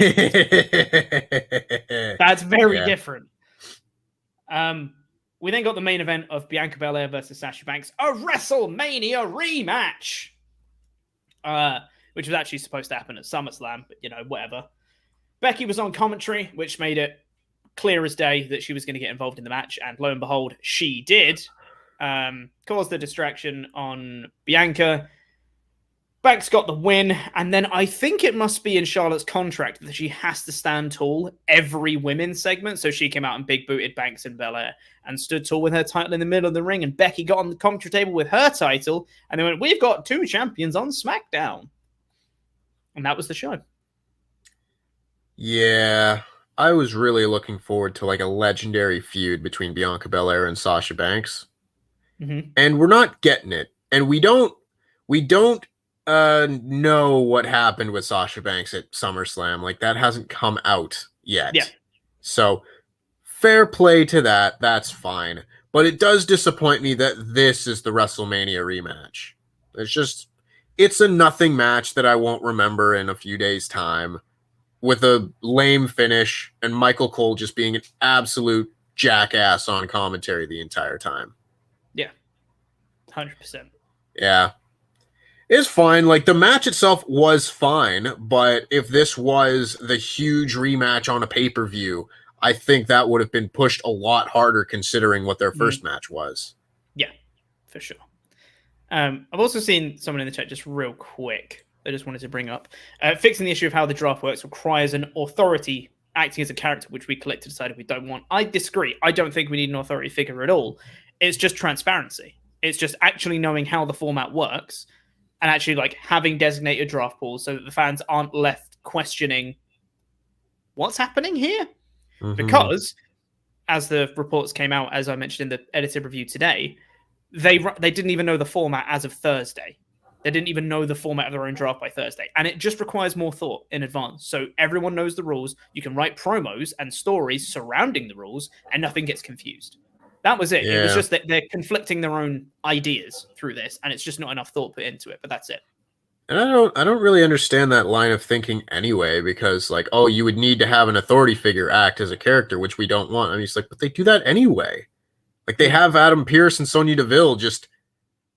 Speaker 1: That's very different. We then got the main event of Bianca Belair versus Sasha Banks, a WrestleMania rematch, which was actually supposed to happen at SummerSlam, but, whatever. Becky was on commentary, which made it clear as day that she was going to get involved in the match, and lo and behold, she did. Caused the distraction on Bianca. Banks got the win, and then I think it must be in Charlotte's contract that she has to stand tall every women's segment, so she came out and big-booted Banks and Belair and stood tall with her title in the middle of the ring, and Becky got on the commentary table with her title, and they went, we've got 2 champions on SmackDown. And that was the show.
Speaker 2: Yeah, I was really looking forward to like a legendary feud between Bianca Belair and Sasha Banks.
Speaker 1: Mm-hmm.
Speaker 2: And we're not getting it. And we don't know what happened with Sasha Banks at SummerSlam. Like, that hasn't come out yet.
Speaker 1: Yeah.
Speaker 2: So fair play to that. That's fine. But it does disappoint me that this is the WrestleMania rematch. It's a nothing match that I won't remember in a few days' time, with a lame finish and Michael Cole just being an absolute jackass on commentary the entire time.
Speaker 1: Yeah. 100%.
Speaker 2: Yeah. It's fine. Like, the match itself was fine, but if this was the huge rematch on a pay-per-view, I think that would have been pushed a lot harder considering what their first match was.
Speaker 1: Yeah, for sure. I've also seen someone in the chat just real quick. I just wanted to bring up. Fixing the issue of how the draft works requires an authority acting as a character, which we collectively decided we don't want. I disagree. I don't think we need an authority figure at all. It's just transparency. It's just actually knowing how the format works and actually like having designated draft pools so that the fans aren't left questioning what's happening here. Mm-hmm. Because as the reports came out, as I mentioned in the edited review today, they didn't even know the format as of Thursday. They didn't even know the format of their own draft by Thursday. And it just requires more thought in advance. So everyone knows the rules. You can write promos and stories surrounding the rules and nothing gets confused. That was it. Yeah. It was just that they're conflicting their own ideas through this, and it's just not enough thought put into it, but that's it.
Speaker 2: And I don't really understand that line of thinking anyway, because like, oh, you would need to have an authority figure act as a character, which we don't want. I mean, it's like, but they do that anyway. Like, they have Adam Pearce and Sonya Deville just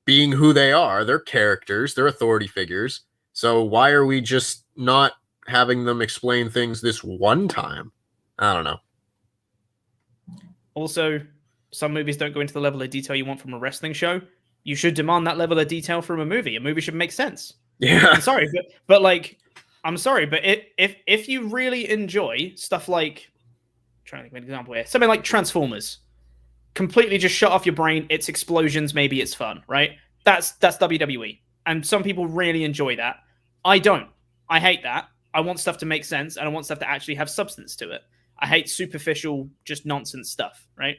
Speaker 2: being who they are. They're characters, they're authority figures. So why are we just not having them explain things this one time? I don't know.
Speaker 1: Also, some movies don't go into the level of detail you want from a wrestling show. You should demand that level of detail from a movie. A movie should make sense.
Speaker 2: Yeah.
Speaker 1: I'm sorry, but if you really enjoy stuff like, I'm trying to think of an example here, something like Transformers, completely just shut off your brain. It's explosions. Maybe it's fun, right? That's WWE. And some people really enjoy that. I don't. I hate that. I want stuff to make sense, and I want stuff to actually have substance to it. I hate superficial, just nonsense stuff, right?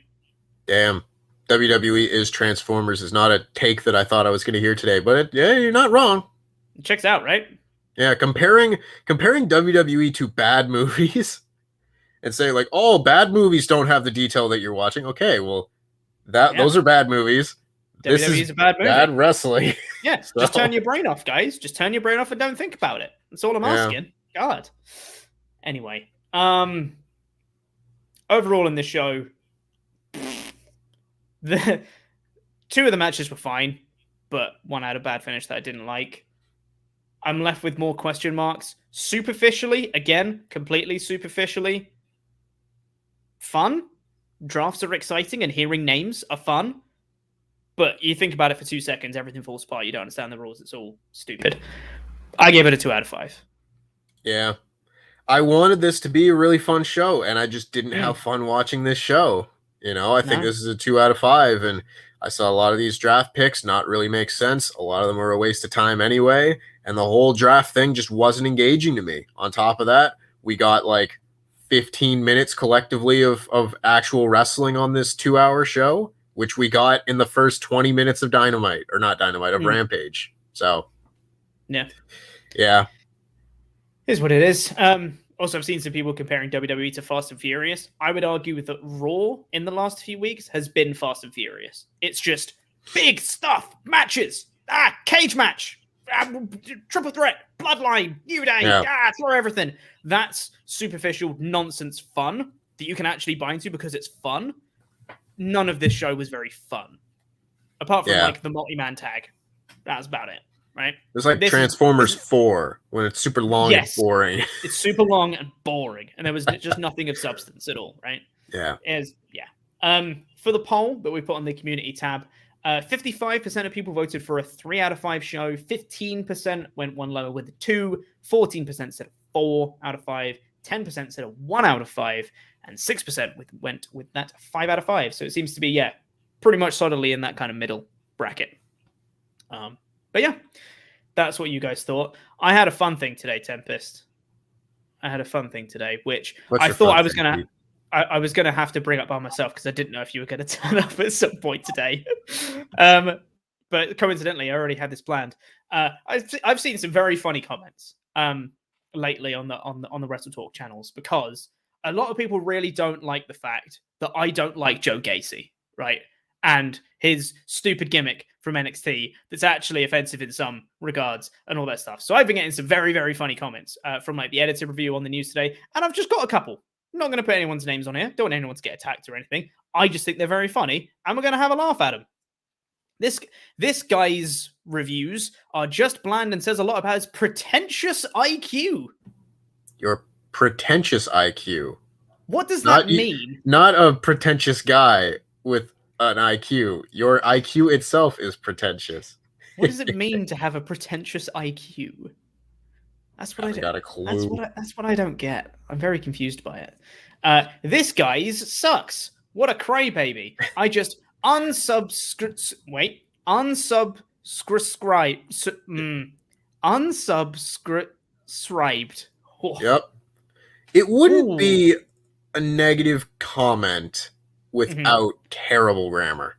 Speaker 2: Damn. WWE is Transformers is not a take that I thought I was going to hear today, but you're not wrong.
Speaker 1: It checks out, right?
Speaker 2: Yeah, comparing WWE to bad movies and saying like, oh, bad movies don't have the detail that you're watching. Okay, well, those are bad movies. This
Speaker 1: WWE is a bad movie.
Speaker 2: Bad wrestling.
Speaker 1: Yeah, so. Just turn your brain off, guys. Just turn your brain off and don't think about it. That's all I'm asking. God. Anyway, overall in this show, the 2 of the matches were fine, but 1 had a bad finish that I didn't like. I'm left with more question marks. Superficially, again, completely superficially, fun. Drafts are exciting and hearing names are fun. But you think about it for 2 seconds, everything falls apart. You don't understand the rules. It's all stupid. I gave it a 2 out of 5.
Speaker 2: Yeah. I wanted this to be a really fun show, and I just didn't have fun watching this show. I think this is a 2 out of 5, and I saw a lot of these draft picks not really make sense. A lot of them were a waste of time anyway, and the whole draft thing just wasn't engaging to me. On top of that, we got like 15 minutes collectively of actual wrestling on this 2-hour show, which we got in the first 20 minutes of Dynamite, or not Dynamite, of Rampage. So, yeah.
Speaker 1: Here's what it is. Also, I've seen some people comparing WWE to Fast and Furious. I would argue that Raw in the last few weeks has been Fast and Furious. It's just big stuff, matches, cage match, triple threat, bloodline, New Day, throw everything. That's superficial nonsense fun that you can actually buy into because it's fun. None of this show was very fun. Apart from like the multi-man tag. That's about it. Right?
Speaker 2: It's like Transformers 4 when it's super long and boring.
Speaker 1: It's super long and boring. And there was just nothing of substance at all, right?
Speaker 2: Yeah.
Speaker 1: For the poll that we put on the community tab, 55% of people voted for a 3 out of 5 show. 15% went one lower with a 2. 14% said a 4 out of 5. 10% said a 1 out of 5. And 6% went with that 5 out of 5. So it seems to be, pretty much solidly in that kind of middle bracket. But yeah, that's what you guys thought. I had a fun thing today, Tempest. I had a fun thing today, which I thought I was gonna have to bring up by myself because I didn't know if you were gonna turn up at some point today. But coincidentally, I already had this planned. I've seen some very funny comments lately on the WrestleTalk channels because a lot of people really don't like the fact that I don't like Joe Gacy, right? And his stupid gimmick from NXT that's actually offensive in some regards and all that stuff. So I've been getting some very, very funny comments from like the edited review on the news today. And I've just got a couple. I'm not going to put anyone's names on here. Don't want anyone to get attacked or anything. I just think they're very funny and we're going to have a laugh at them. This guy's reviews are just bland and says a lot about his pretentious IQ.
Speaker 2: Your pretentious IQ.
Speaker 1: What does that mean?
Speaker 2: Not a pretentious guy with an IQ. Your IQ itself is pretentious.
Speaker 1: What does it mean to have a pretentious IQ? That's what I
Speaker 2: got a clue.
Speaker 1: That's what I don't get. I'm very confused by it. This guy's sucks. What a crybaby. I just unsubscribed. Oh.
Speaker 2: Yep. It wouldn't be a negative comment without terrible grammar.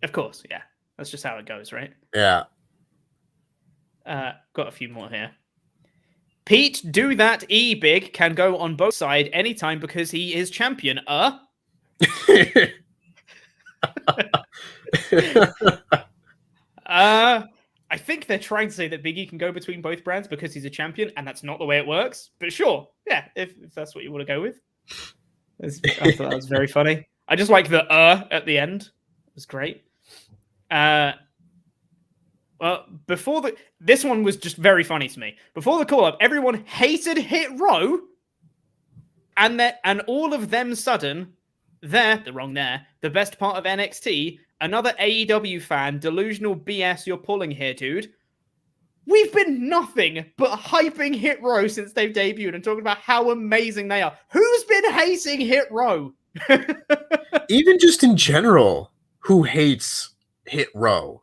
Speaker 1: Of course, yeah. That's just how it goes, right?
Speaker 2: Yeah.
Speaker 1: Got a few more here. Pete, do that E-Big can go on both sides anytime because he is champion. I think they're trying to say that Big E can go between both brands because he's a champion, and that's not the way it works. But sure, yeah, if that's what you want to go with. I thought that was very funny. I just like the at the end. It was great. Well, this one was just very funny to me. Before the call-up, everyone hated Hit Row, and all of them sudden, the best part of NXT, another AEW fan, delusional BS you're pulling here, dude. We've been nothing but hyping Hit Row since they've debuted and talking about how amazing they are. Who's been hating Hit Row?
Speaker 2: Even just in general, who hates Hit Row?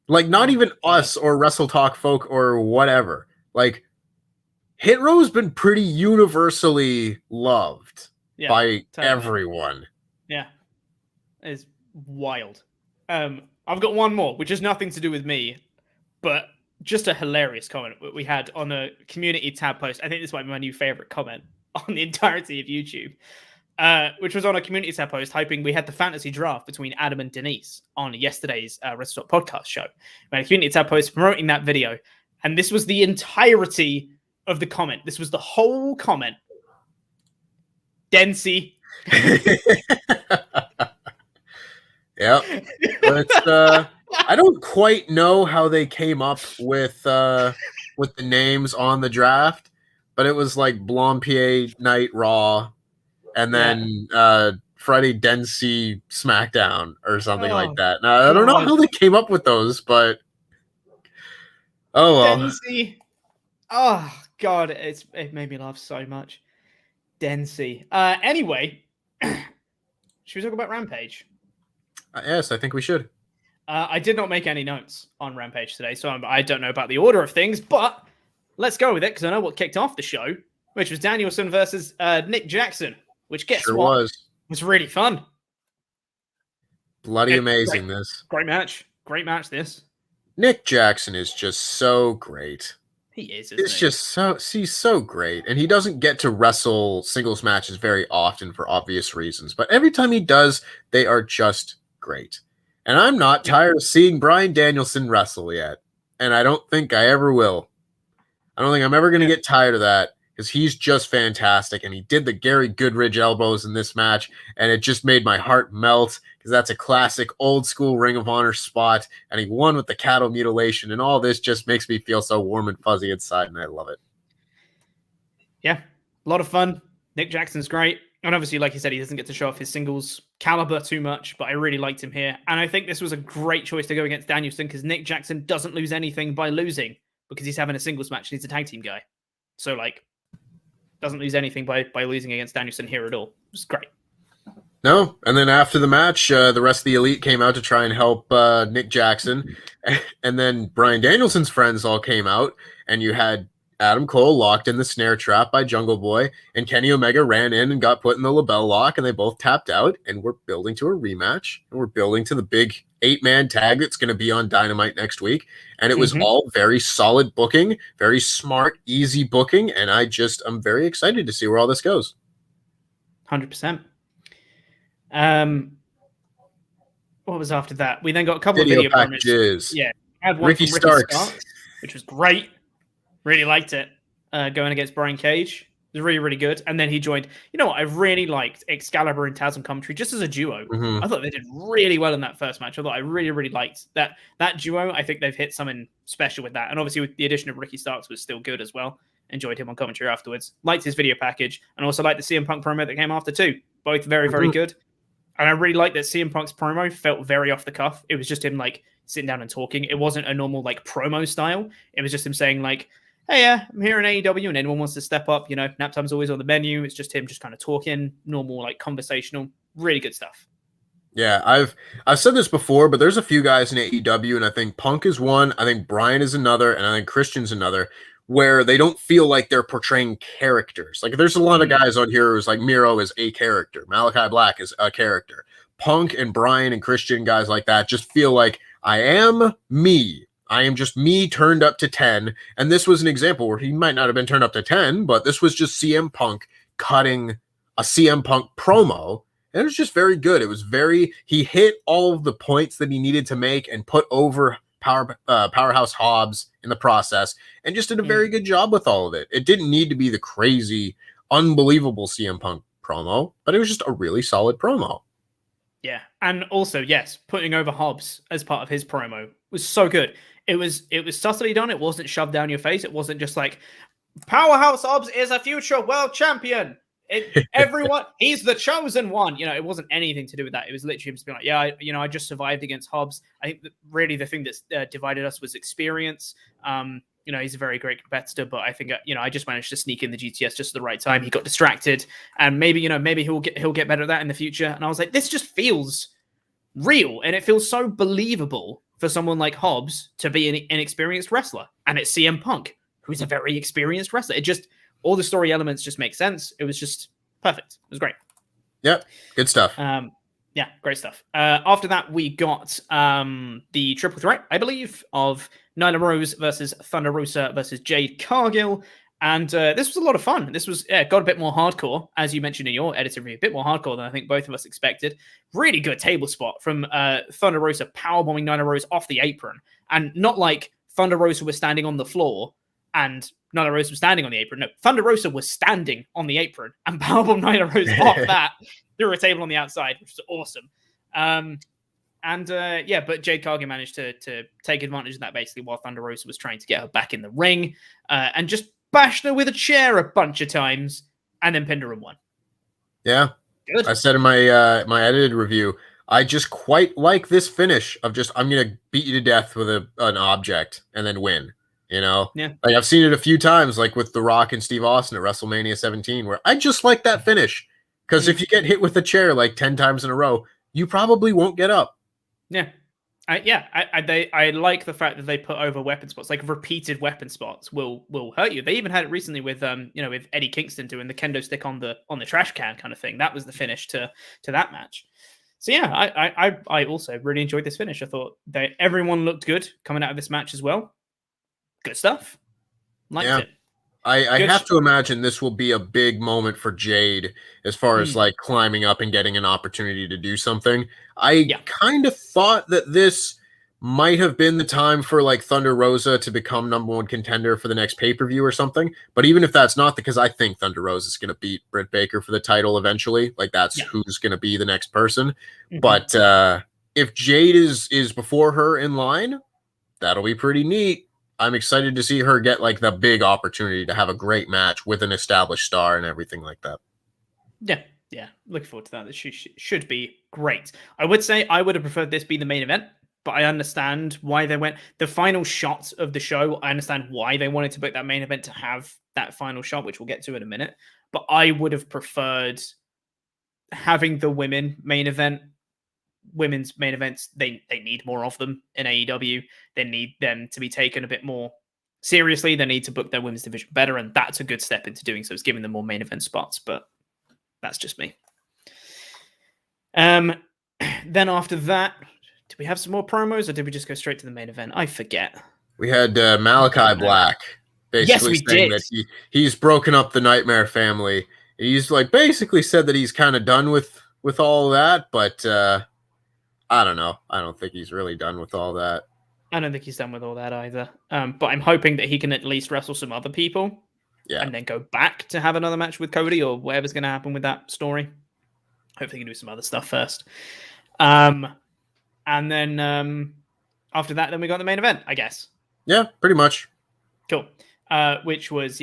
Speaker 2: Like, not even us or WrestleTalk folk or whatever. Like, Hit Row's been pretty universally loved. by
Speaker 1: totally.
Speaker 2: everyone.
Speaker 1: Yeah, it's wild. I've got one more, which has nothing to do with me, but just a hilarious comment we had on a community tab post. I think this might be my new favorite comment on the entirety of YouTube, which was on a community tab post hyping. We had the fantasy draft between Adam and Denise on yesterday's WrestleTalk Podcast show. We had a community tab post promoting that video, and this was the entirety of the comment. This was the whole comment. Densey.
Speaker 2: Yep. But I don't quite know how they came up with the names on the draft, but it was like Blompier Night Raw, and then Friday Densey SmackDown or something like that. Now, I don't know how they came up with those, but oh well.
Speaker 1: Densey. Oh god, it made me laugh so much. Densey. Anyway, should we talk about Rampage?
Speaker 2: Yes, I think we should.
Speaker 1: I did not make any notes on Rampage today, so I don't know about the order of things, but let's go with it, because I know what kicked off the show, which was Danielson versus Nick Jackson, which was really fun.
Speaker 2: Bloody amazing,
Speaker 1: Great match, this.
Speaker 2: Nick Jackson is just so great.
Speaker 1: He is,
Speaker 2: he's so great, and he doesn't get to wrestle singles matches very often for obvious reasons, but every time he does, they are just great. And I'm not tired of seeing Bryan Danielson wrestle yet, and I don't think I ever will. I don't think I'm ever going to get tired of that, because he's just fantastic, and he did the Gary Goodridge elbows in this match, and it just made my heart melt, because that's a classic old-school Ring of Honor spot, and he won with the cattle mutilation, and all this just makes me feel so warm and fuzzy inside, and I love it.
Speaker 1: Yeah, a lot of fun. Nick Jackson's great. And obviously, like you said, he doesn't get to show off his singles caliber too much, but I really liked him here. And I think this was a great choice to go against Danielson, because Nick Jackson doesn't lose anything by losing, because he's having a singles match and he's a tag team guy. So, doesn't lose anything by losing against Danielson here at all. It was great.
Speaker 2: No, and then after the match, the rest of the Elite came out to try and help Nick Jackson. And then Bryan Danielson's friends all came out, and you had Adam Cole locked in the snare trap by Jungle Boy, and Kenny Omega ran in and got put in the LaBelle lock, and they both tapped out, and we're building to a rematch, and we're building to the big 8-man tag that's going to be on Dynamite next week, and it was all very solid booking, very smart, easy booking, and I'm very excited to see where all this goes.
Speaker 1: 100%. What was after that? We then got a couple of video packages. Yeah, I had one
Speaker 2: Ricky
Speaker 1: from
Speaker 2: Starks,
Speaker 1: which was great. Really liked it. Going against Brian Cage. It was really, really good. And then he joined. You know what? I really liked Excalibur and Taz on commentary just as a duo. I thought they did really well in that first match. I really, really liked that duo. I think they've hit something special with that. And obviously, with the addition of Ricky Starks was still good as well. Enjoyed him on commentary afterwards. Liked his video package. And also liked the CM Punk promo that came after too. Both very, very good. And I really liked that CM Punk's promo felt very off the cuff. It was just him sitting down and talking. It wasn't a normal promo style. It was just him saying hey, I'm here in AEW, and anyone wants to step up, nap time's always on the menu. It's just him just kind of talking, normal, conversational, really good stuff.
Speaker 2: Yeah, I've said this before, but there's a few guys in AEW, and I think Punk is one, I think Bryan is another, and I think Christian's another, where they don't feel like they're portraying characters. There's a lot of guys on here who's Miro is a character, Malachi Black is a character. Punk and Bryan and Christian, guys like that, just feel like I am me. I am just me turned up to 10. And this was an example where he might not have been turned up to 10, but this was just CM Punk cutting a CM Punk promo. And it was just very good. It was he hit all of the points that he needed to make and put over Powerhouse Hobbs in the process, and just did a very good job with all of it. It didn't need to be the crazy, unbelievable CM Punk promo, but it was just a really solid promo.
Speaker 1: Yeah. And also, yes, putting over Hobbs as part of his promo was so good. It was subtly done. It wasn't shoved down your face. It wasn't just Powerhouse Hobbs is a future world champion. Everyone, he's the chosen one. It wasn't anything to do with that. It was literally him just being I just survived against Hobbs. I think that really the thing that divided us was experience. He's a very great competitor, but I think I just managed to sneak in the GTS just at the right time. He got distracted, and maybe he'll get better at that in the future. And I was like, this just feels real, and it feels so believable for someone like Hobbs to be an inexperienced wrestler, and it's CM Punk, who's a very experienced wrestler. It just all the story elements just make sense. It was just perfect. It was great.
Speaker 2: Yep, good stuff.
Speaker 1: Yeah, great stuff. After that, we got the triple threat, I believe, of Nyla Rose versus Thunder Rosa versus Jade Cargill. And this was a lot of fun. This was got a bit more hardcore, as you mentioned in your editor review, a bit more hardcore than I think both of us expected. Really good table spot from Thunder Rosa powerbombing Nyla Rose off the apron. And not like Thunder Rosa was standing on the floor and Nyla Rose was standing on the apron. No, Thunder Rosa was standing on the apron and powerbombed Nyla Rose off that through a table on the outside, which was awesome. But Jade Cargill managed to take advantage of that basically while Thunder Rosa was trying to get her back in the ring and just bashed her with a chair a bunch of times and then pinned her in one.
Speaker 2: Yeah. Good. I said in my my edited review, I just quite like this finish of just, I'm going to beat you to death with an object and then win. You know,
Speaker 1: yeah.
Speaker 2: Like I've seen it a few times, like with The Rock and Steve Austin at WrestleMania 17, where I just like that finish. Because if you get hit with a chair like 10 times in a row, you probably won't get up.
Speaker 1: Yeah. I like the fact that they put over weapon spots, like repeated weapon spots will hurt you. They even had it recently with with Eddie Kingston doing the kendo stick on the trash can kind of thing. That was the finish to that match. So yeah, I also really enjoyed this finish. I thought that everyone looked good coming out of this match as well. Good stuff. Liked it.
Speaker 2: I have to imagine this will be a big moment for Jade as far as like climbing up and getting an opportunity to do something. I kind of thought that this might have been the time for like Thunder Rosa to become #1 contender for the next pay-per-view or something. But even if that's not, because I think Thunder Rosa is going to beat Britt Baker for the title eventually. Like that's who's going to be the next person. But if Jade is before her in line, that'll be pretty neat. I'm excited to see her get like the big opportunity to have a great match with an established star and everything like that.
Speaker 1: Yeah. Looking forward to that. This should be great. I would say I would have preferred this be the main event, but I understand why they went the final shot of the show. I understand why they wanted to book that main event to have that final shot, which we'll get to in a minute. But I would have preferred having the women's main events. They need more of them in AEW. They need them to be taken a bit more seriously. They need to book their women's division better, and that's a good step into doing so. It's giving them more main event spots, but that's just me. Then after that, did we have some more promos, or did we just go straight to the main event? I forget.
Speaker 2: We had Malachi Black basically saying that he's broken up the Nightmare family. He's like basically said that he's kind of done with all that, but I don't know. I don't think he's really done with all that.
Speaker 1: I don't think he's done with all that either. But I'm hoping that he can at least wrestle some other people. Yeah. And then go back to have another match with Cody or whatever's going to happen with that story. Hopefully he can do some other stuff first. And then after that, then we got the main event, I guess.
Speaker 2: Yeah, pretty much.
Speaker 1: Cool. Which was,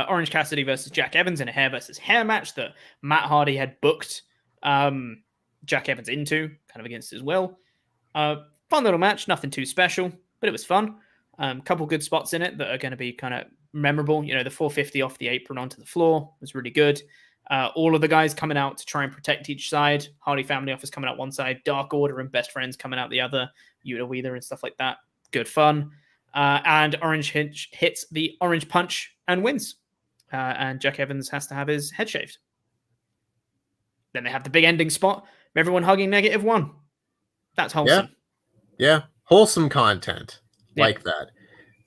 Speaker 1: Orange Cassidy versus Jack Evans in a hair versus hair match that Matt Hardy had booked Jack Evans into, kind of against his will. Fun little match, nothing too special, but it was fun. Couple good spots in it that are going to be kind of memorable. You know, the 450 off the apron onto the floor was really good. All of the guys coming out to try and protect each side. Hardy Family Office coming out one side, Dark Order and Best Friends coming out the other, Yuta Wheeler and stuff like that. Good fun. And Orange hits the Orange Punch and wins. And Jack Evans has to have his head shaved. Then they have the big ending spot of everyone hugging -1. That's wholesome.
Speaker 2: Yeah. Wholesome content like that.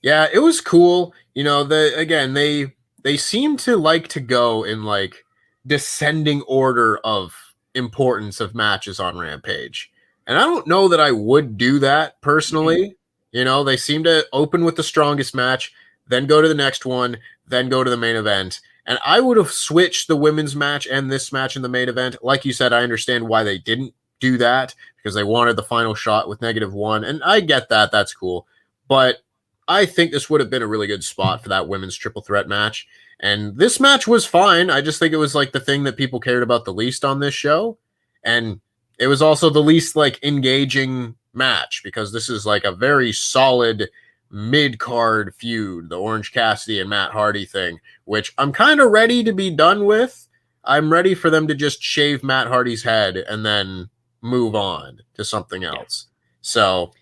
Speaker 2: Yeah, it was cool. You know, they seem to like to go in like descending order of importance of matches on Rampage. And I don't know that I would do that personally. Mm-hmm. You know, they seem to open with the strongest match, then go to the next one, then go to the main event. And I would have switched the women's match and this match in the main event. Like you said, I understand why they didn't do that because they wanted the final shot with -1. And I get that. That's cool. But I think this would have been a really good spot for that women's triple threat match. And this match was fine. I just think it was like the thing that people cared about the least on this show. And it was also the least like engaging match because this is like a very solid mid-card feud, the Orange Cassidy and Matt Hardy thing, which I'm kind of ready to be done with. I'm ready for them to just shave Matt Hardy's head and then move on to something else. So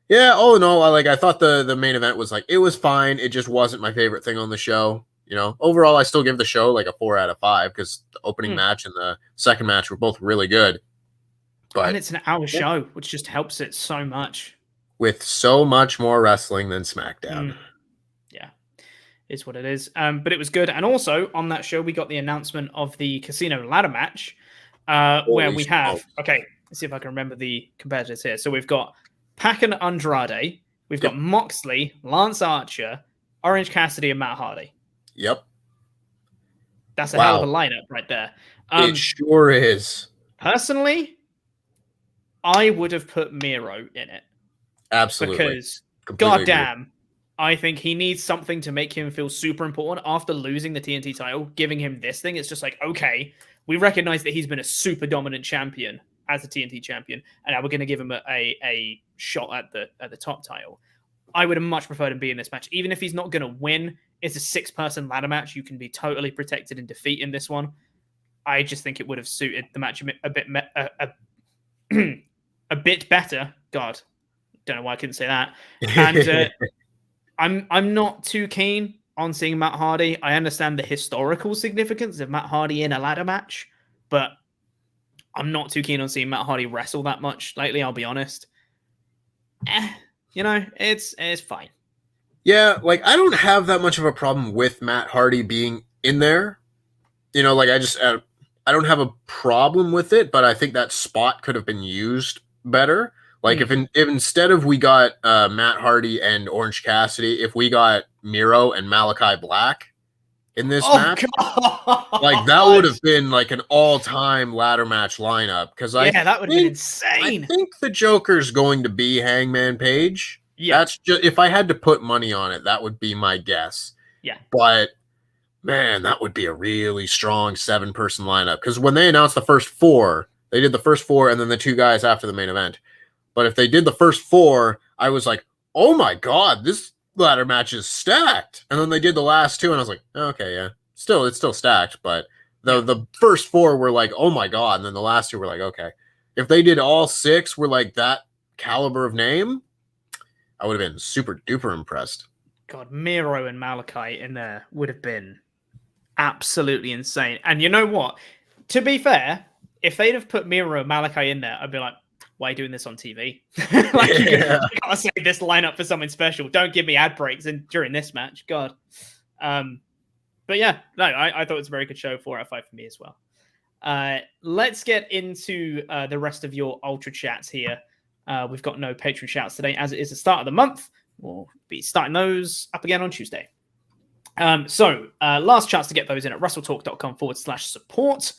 Speaker 2: yeah, all in all, I thought the main event was like, it was fine. It just wasn't my favorite thing on the show. You know, overall, I still give the show like a 4 out of 5 because the opening match and the second match were both really good. But
Speaker 1: and it's an hour show, which just helps it so much.
Speaker 2: With so much more wrestling than SmackDown.
Speaker 1: Yeah, is what it is. But it was good. And also on that show, we got the announcement of the Casino ladder match, where we have, okay, let's see if I can remember the competitors here. So we've got Pac and Andrade. We've got Moxley, Lance Archer, Orange Cassidy, and Matt Hardy.
Speaker 2: Yep.
Speaker 1: That's a hell of a lineup right there.
Speaker 2: It sure is.
Speaker 1: Personally, I would have put Miro in it.
Speaker 2: Absolutely.
Speaker 1: Because, goddamn, I think he needs something to make him feel super important after losing the TNT title. Giving him this thing, it's just like, okay, we recognize that he's been a super dominant champion as a TNT champion, and now we're going to give him a shot at the top title. I would have much preferred him be in this match. Even if he's not going to win, it's a 6-person ladder match. You can be totally protected in defeat in this one. I just think it would have suited the match a bit better. God, don't know why I couldn't say that. And I'm not too keen on seeing Matt Hardy. I understand the historical significance of Matt Hardy in a ladder match, but I'm not too keen on seeing Matt Hardy wrestle that much lately, I'll be honest. You know, it's fine.
Speaker 2: Yeah, like, I don't have that much of a problem with Matt Hardy being in there. You know, like, I don't have a problem with it, but I think that spot could have been used better. Like, if instead of we got Matt Hardy and Orange Cassidy, if we got Miro and Malachi Black in this match, like, that would have been like an all-time ladder match lineup. Because
Speaker 1: that would have been insane.
Speaker 2: I think the Joker's going to be Hangman Page.
Speaker 1: Yeah,
Speaker 2: that's just, if I had to put money on it, that would be my guess.
Speaker 1: Yeah,
Speaker 2: but man, that would be a really strong 7-person lineup. Because when they announced the first 4, they did the first 4 and then the 2 guys after the main event. But if they did the first 4, I was like, oh my God, this ladder match is stacked. And then they did the last 2, and I was like, okay, yeah. It's still stacked, but the first 4 were like, oh my God. And then the last 2 were like, okay. If they did all 6 were like that caliber of name, I would have been super duper impressed.
Speaker 1: God, Miro and Malachi in there would have been absolutely insane. And you know what? To be fair, if they'd have put Miro and Malachi in there, I'd be like, why are you doing this on TV? Like, you gotta save this lineup for something special. Don't give me ad breaks during this match. God. But yeah, no, I thought it was a very good show. 4 out of 5 for me as well. Let's get into the rest of your Ultra Chats here. We've got no Patreon shouts today, as it is the start of the month. We'll be starting those up again on Tuesday. So last chance to get those in at WrestleTalk.com/support.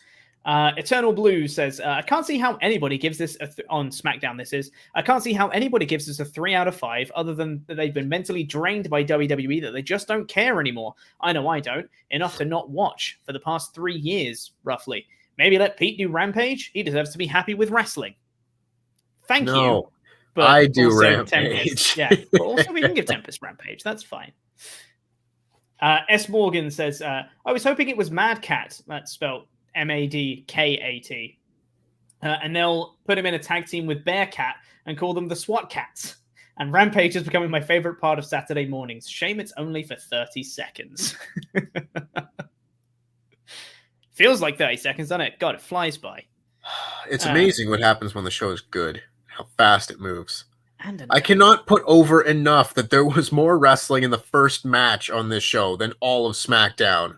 Speaker 1: Eternal Blue says, I can't see how anybody gives this on SmackDown. I can't see how anybody gives this a 3 out of 5 other than that they've been mentally drained by WWE, that they just don't care anymore. I know I don't. Enough to not watch for the past 3 years, roughly. Maybe let Pete do Rampage. He deserves to be happy with wrestling. Thank you.
Speaker 2: But I do Rampage.
Speaker 1: Yeah, but also we can give Tempest Rampage. That's fine. S. Morgan says, I was hoping it was Mad Cat. That's spelled Madkat. And they'll put him in a tag team with Bearcat and call them the SWAT Cats. And Rampage is becoming my favorite part of Saturday mornings. Shame it's only for 30 seconds. Feels like 30 seconds, doesn't it? God, it flies by.
Speaker 2: It's amazing what happens when the show is good. How fast it moves. I cannot put over enough that there was more wrestling in the first match on this show than all of SmackDown.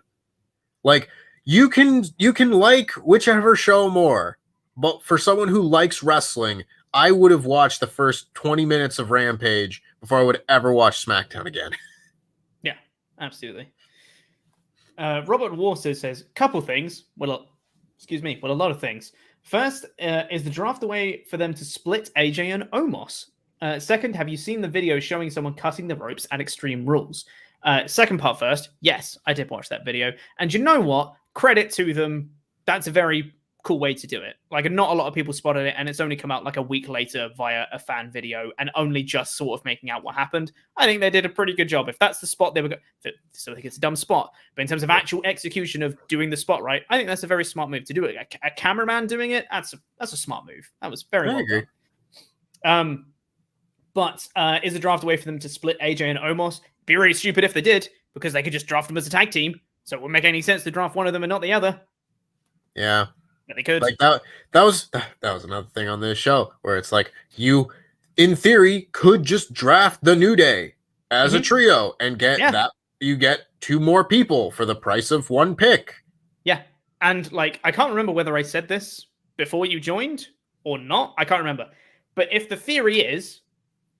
Speaker 2: Like, you can like whichever show more, but for someone who likes wrestling, I would have watched the first 20 minutes of Rampage before I would ever watch SmackDown again.
Speaker 1: Yeah, absolutely. Robert Warser says, couple things. A lot of things. First, is the draft a way for them to split AJ and Omos? Second, have you seen the video showing someone cutting the ropes at Extreme Rules? Second part first. Yes, I did watch that video. And you know what? Credit to them. That's a very cool way to do it. Like, not a lot of people spotted it, and it's only come out like a week later via a fan video and only just sort of making out what happened. I think they did a pretty good job. If that's the spot they were going, so I think it's a dumb spot, but in terms of actual execution of doing the spot right, I think that's a very smart move to do it. A cameraman doing it, that's a smart move. That was very well done. But is a draft a way for them to split AJ and Omos? Be really stupid if they did, because they could just draft them as a tag team. So it wouldn't make any sense to draft one of them and not the other.
Speaker 2: Yeah.
Speaker 1: But they could.
Speaker 2: Like that was another thing on this show where it's like you, in theory, could just draft the New Day as a trio and get that. You get 2 more people for the price of 1 pick.
Speaker 1: Yeah. And like, I can't remember whether I said this before you joined or not. I can't remember. But if the theory is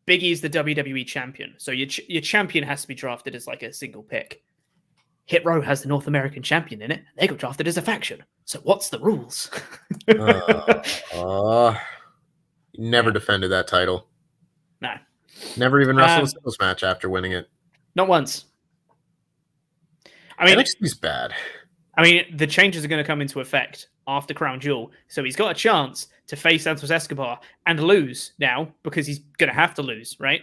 Speaker 1: Big E's the WWE champion, so your champion has to be drafted as like a single pick. Hit Row has the North American champion in it. They got drafted as a faction. So what's the rules?
Speaker 2: Never defended that title.
Speaker 1: No.
Speaker 2: Never even wrestled a singles match after winning it.
Speaker 1: Not once. I mean,
Speaker 2: NXT's bad.
Speaker 1: I mean, the changes are going to come into effect after Crown Jewel. So he's got a chance to face Santos Escobar and lose now because he's going to have to lose, right?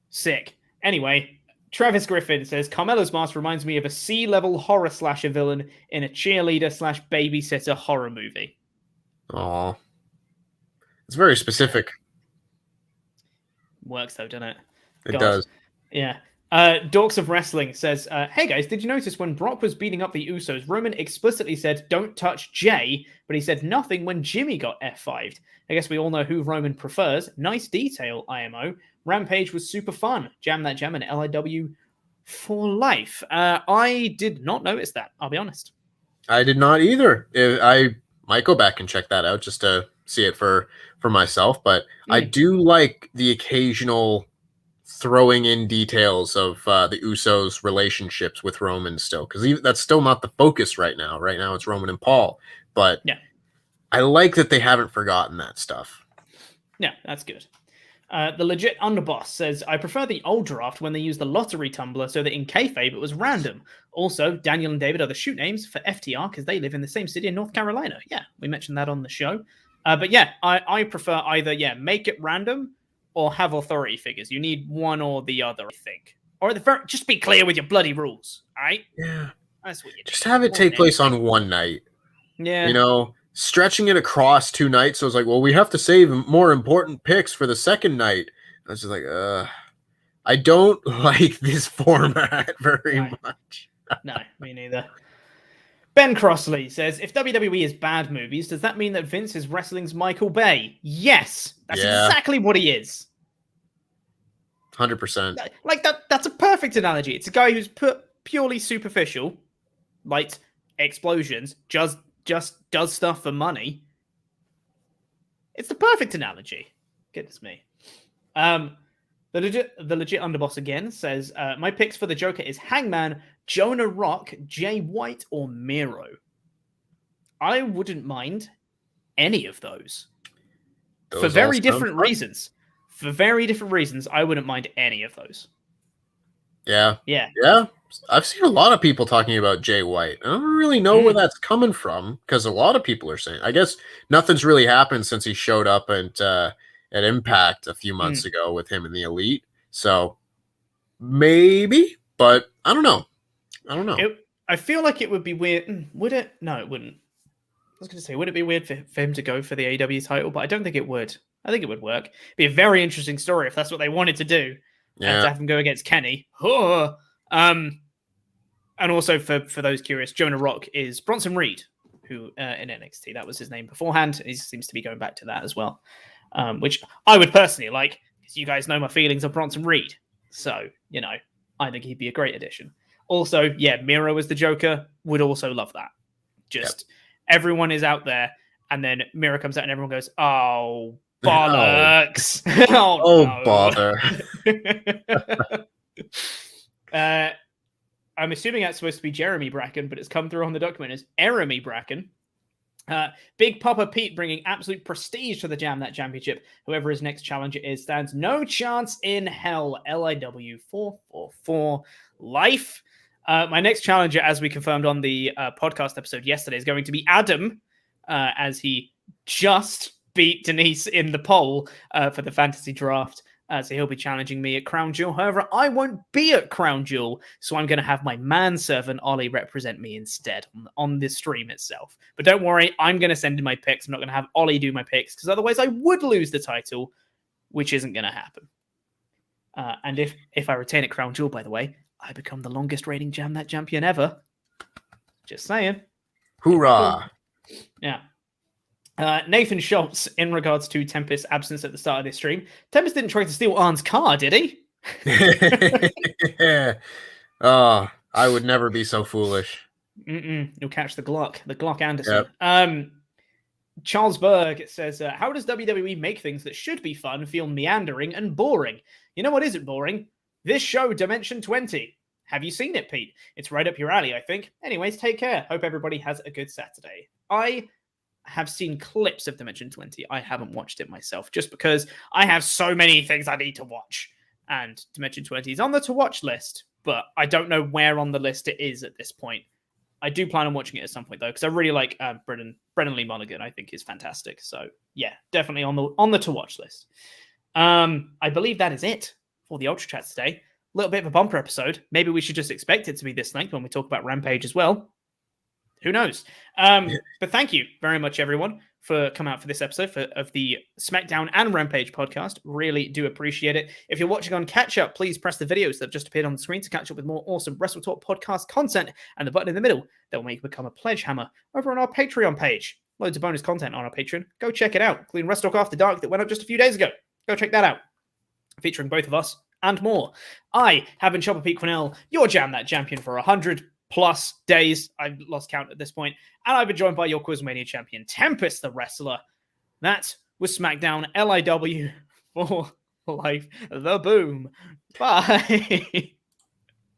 Speaker 1: Sick. Anyway, Travis Griffin says, Carmella's mask reminds me of a C-level horror slasher villain in a cheerleader/babysitter horror movie.
Speaker 2: Aw. It's very specific.
Speaker 1: Works though, doesn't it?
Speaker 2: It does.
Speaker 1: Yeah. Dorks of Wrestling says, hey guys, did you notice when Brock was beating up the Usos, Roman explicitly said, don't touch Jay, but he said nothing when Jimmy got F5'd. I guess we all know who Roman prefers. Nice detail, IMO. Rampage was super fun. Jam that jam and LIW for life. I did not notice that, I'll be honest.
Speaker 2: I did not either. I might go back and check that out just to see it for myself, but I do like the occasional throwing in details of the Usos' relationships with Roman still, because that's still not the focus right now. Right now it's Roman and Paul, but
Speaker 1: yeah,
Speaker 2: I like that they haven't forgotten that stuff.
Speaker 1: Yeah, that's good. The legit underboss says, I prefer the old draft when they used the lottery tumbler so that in kayfabe it was random. Also, Daniel and David are the shoot names for FTR because they live in the same city in North Carolina. Yeah, we mentioned that on the show. But yeah, I prefer either, make it random or have authority figures. You need one or the other, I think. Or just be clear with your bloody rules, all right?
Speaker 2: Yeah.
Speaker 1: That's what you do.
Speaker 2: Just have it take place on one night.
Speaker 1: Yeah.
Speaker 2: You know, stretching it across 2 nights. So it's like, well, we have to save more important picks for the second night. I was just like, I don't like this format very much.
Speaker 1: No, me neither. Ben Crossley says, if WWE is bad movies, does that mean that Vince is wrestling's Michael Bay? Yes. That's exactly what he is.
Speaker 2: 100%.
Speaker 1: Like that's a perfect analogy. It's a guy who's purely superficial, like explosions, just does stuff for money. It's the perfect analogy. Goodness me. The legit underboss again says, my picks for the Joker is Hangman, Jonah Rock, Jay White, or Miro. I wouldn't mind any of those. For very different reasons. For very different reasons, I wouldn't mind any of those.
Speaker 2: Yeah.
Speaker 1: Yeah.
Speaker 2: Yeah. I've seen a lot of people talking about Jay White. I don't really know where that's coming from because a lot of people are saying, I guess nothing's really happened since he showed up at Impact a few months ago with him in the Elite. So maybe, but I don't know.
Speaker 1: I feel like it would be weird. Would it? No, it wouldn't. I was going to say, would it be weird for him to go for the AEW title? But I don't think it would. I think it would work. Be a very interesting story if that's what they wanted to do.
Speaker 2: Yeah.
Speaker 1: To have him go against Kenny. And also for those curious, Jonah Rock is Bronson Reed, who in NXT, that was his name beforehand. He seems to be going back to that as well, which I would personally like, because you guys know my feelings on Bronson Reed. So, I think he'd be a great addition. Also, Miro as the Joker, would also love that. Just everyone is out there, and then Miro comes out and everyone goes, oh, bollocks.
Speaker 2: No. Bother.
Speaker 1: I'm assuming that's supposed to be Jeremy Bracken, but it's come through on the document as Eremy Bracken. Big Papa Pete bringing absolute prestige to the Jam That Championship. Whoever his next challenger is stands no chance in hell. LIW 444 life. My next challenger, as we confirmed on the podcast episode yesterday, is going to be Adam, as he just beat Denise in the poll for the fantasy draft. So he'll be challenging me at Crown Jewel. However, I won't be at Crown Jewel, so I'm going to have my manservant Ollie represent me instead on the stream itself. But don't worry, I'm going to send in my picks. I'm not going to have Ollie do my picks, because otherwise I would lose the title, which isn't going to happen. And if I retain at Crown Jewel, by the way, I become the longest reigning Jam That champion ever. Just saying.
Speaker 2: Hoorah.
Speaker 1: Yeah. Nathan Schultz, in regards to Tempest's absence at the start of this stream, Tempest didn't try to steal Arn's car, did he?
Speaker 2: Oh, I would never be so foolish.
Speaker 1: You'll catch the Glock Anderson. Yep. Charles Berg says, how does WWE make things that should be fun feel meandering and boring? You know what isn't boring? This show, Dimension 20. Have you seen it, Pete? It's right up your alley, I think. Anyways, take care. Hope everybody has a good Saturday. I have seen clips of Dimension 20. I haven't watched it myself, just because I have so many things I need to watch. And Dimension 20 is on the to-watch list, but I don't know where on the list it is at this point. I do plan on watching it at some point, though, because I really like Brennan Lee Monaghan. I think is fantastic. So, yeah, definitely on the to-watch list. I believe that is it for the Ultrachats today. A little bit of a bumper episode. Maybe we should just expect it to be this length when we talk about Rampage as well. Who knows? But thank you very much, everyone, for coming out for this episode of the SmackDown and Rampage podcast. Really do appreciate it. If you're watching on catch up, please press the videos that have just appeared on the screen to catch up with more awesome WrestleTalk podcast content, and the button in the middle that will make you become a pledge hammer over on our Patreon page. Loads of bonus content on our Patreon. Go check it out, including WrestleTalk After Dark that went up just a few days ago. Go check that out, featuring both of us and more. I have been Chopper Pete Quinnell, your Jam That champion for 100+ days. I've lost count at this point. And I've been joined by your Quizmania champion, Tempest the Wrestler. That was SmackDown LIW for Life the Boom. Bye.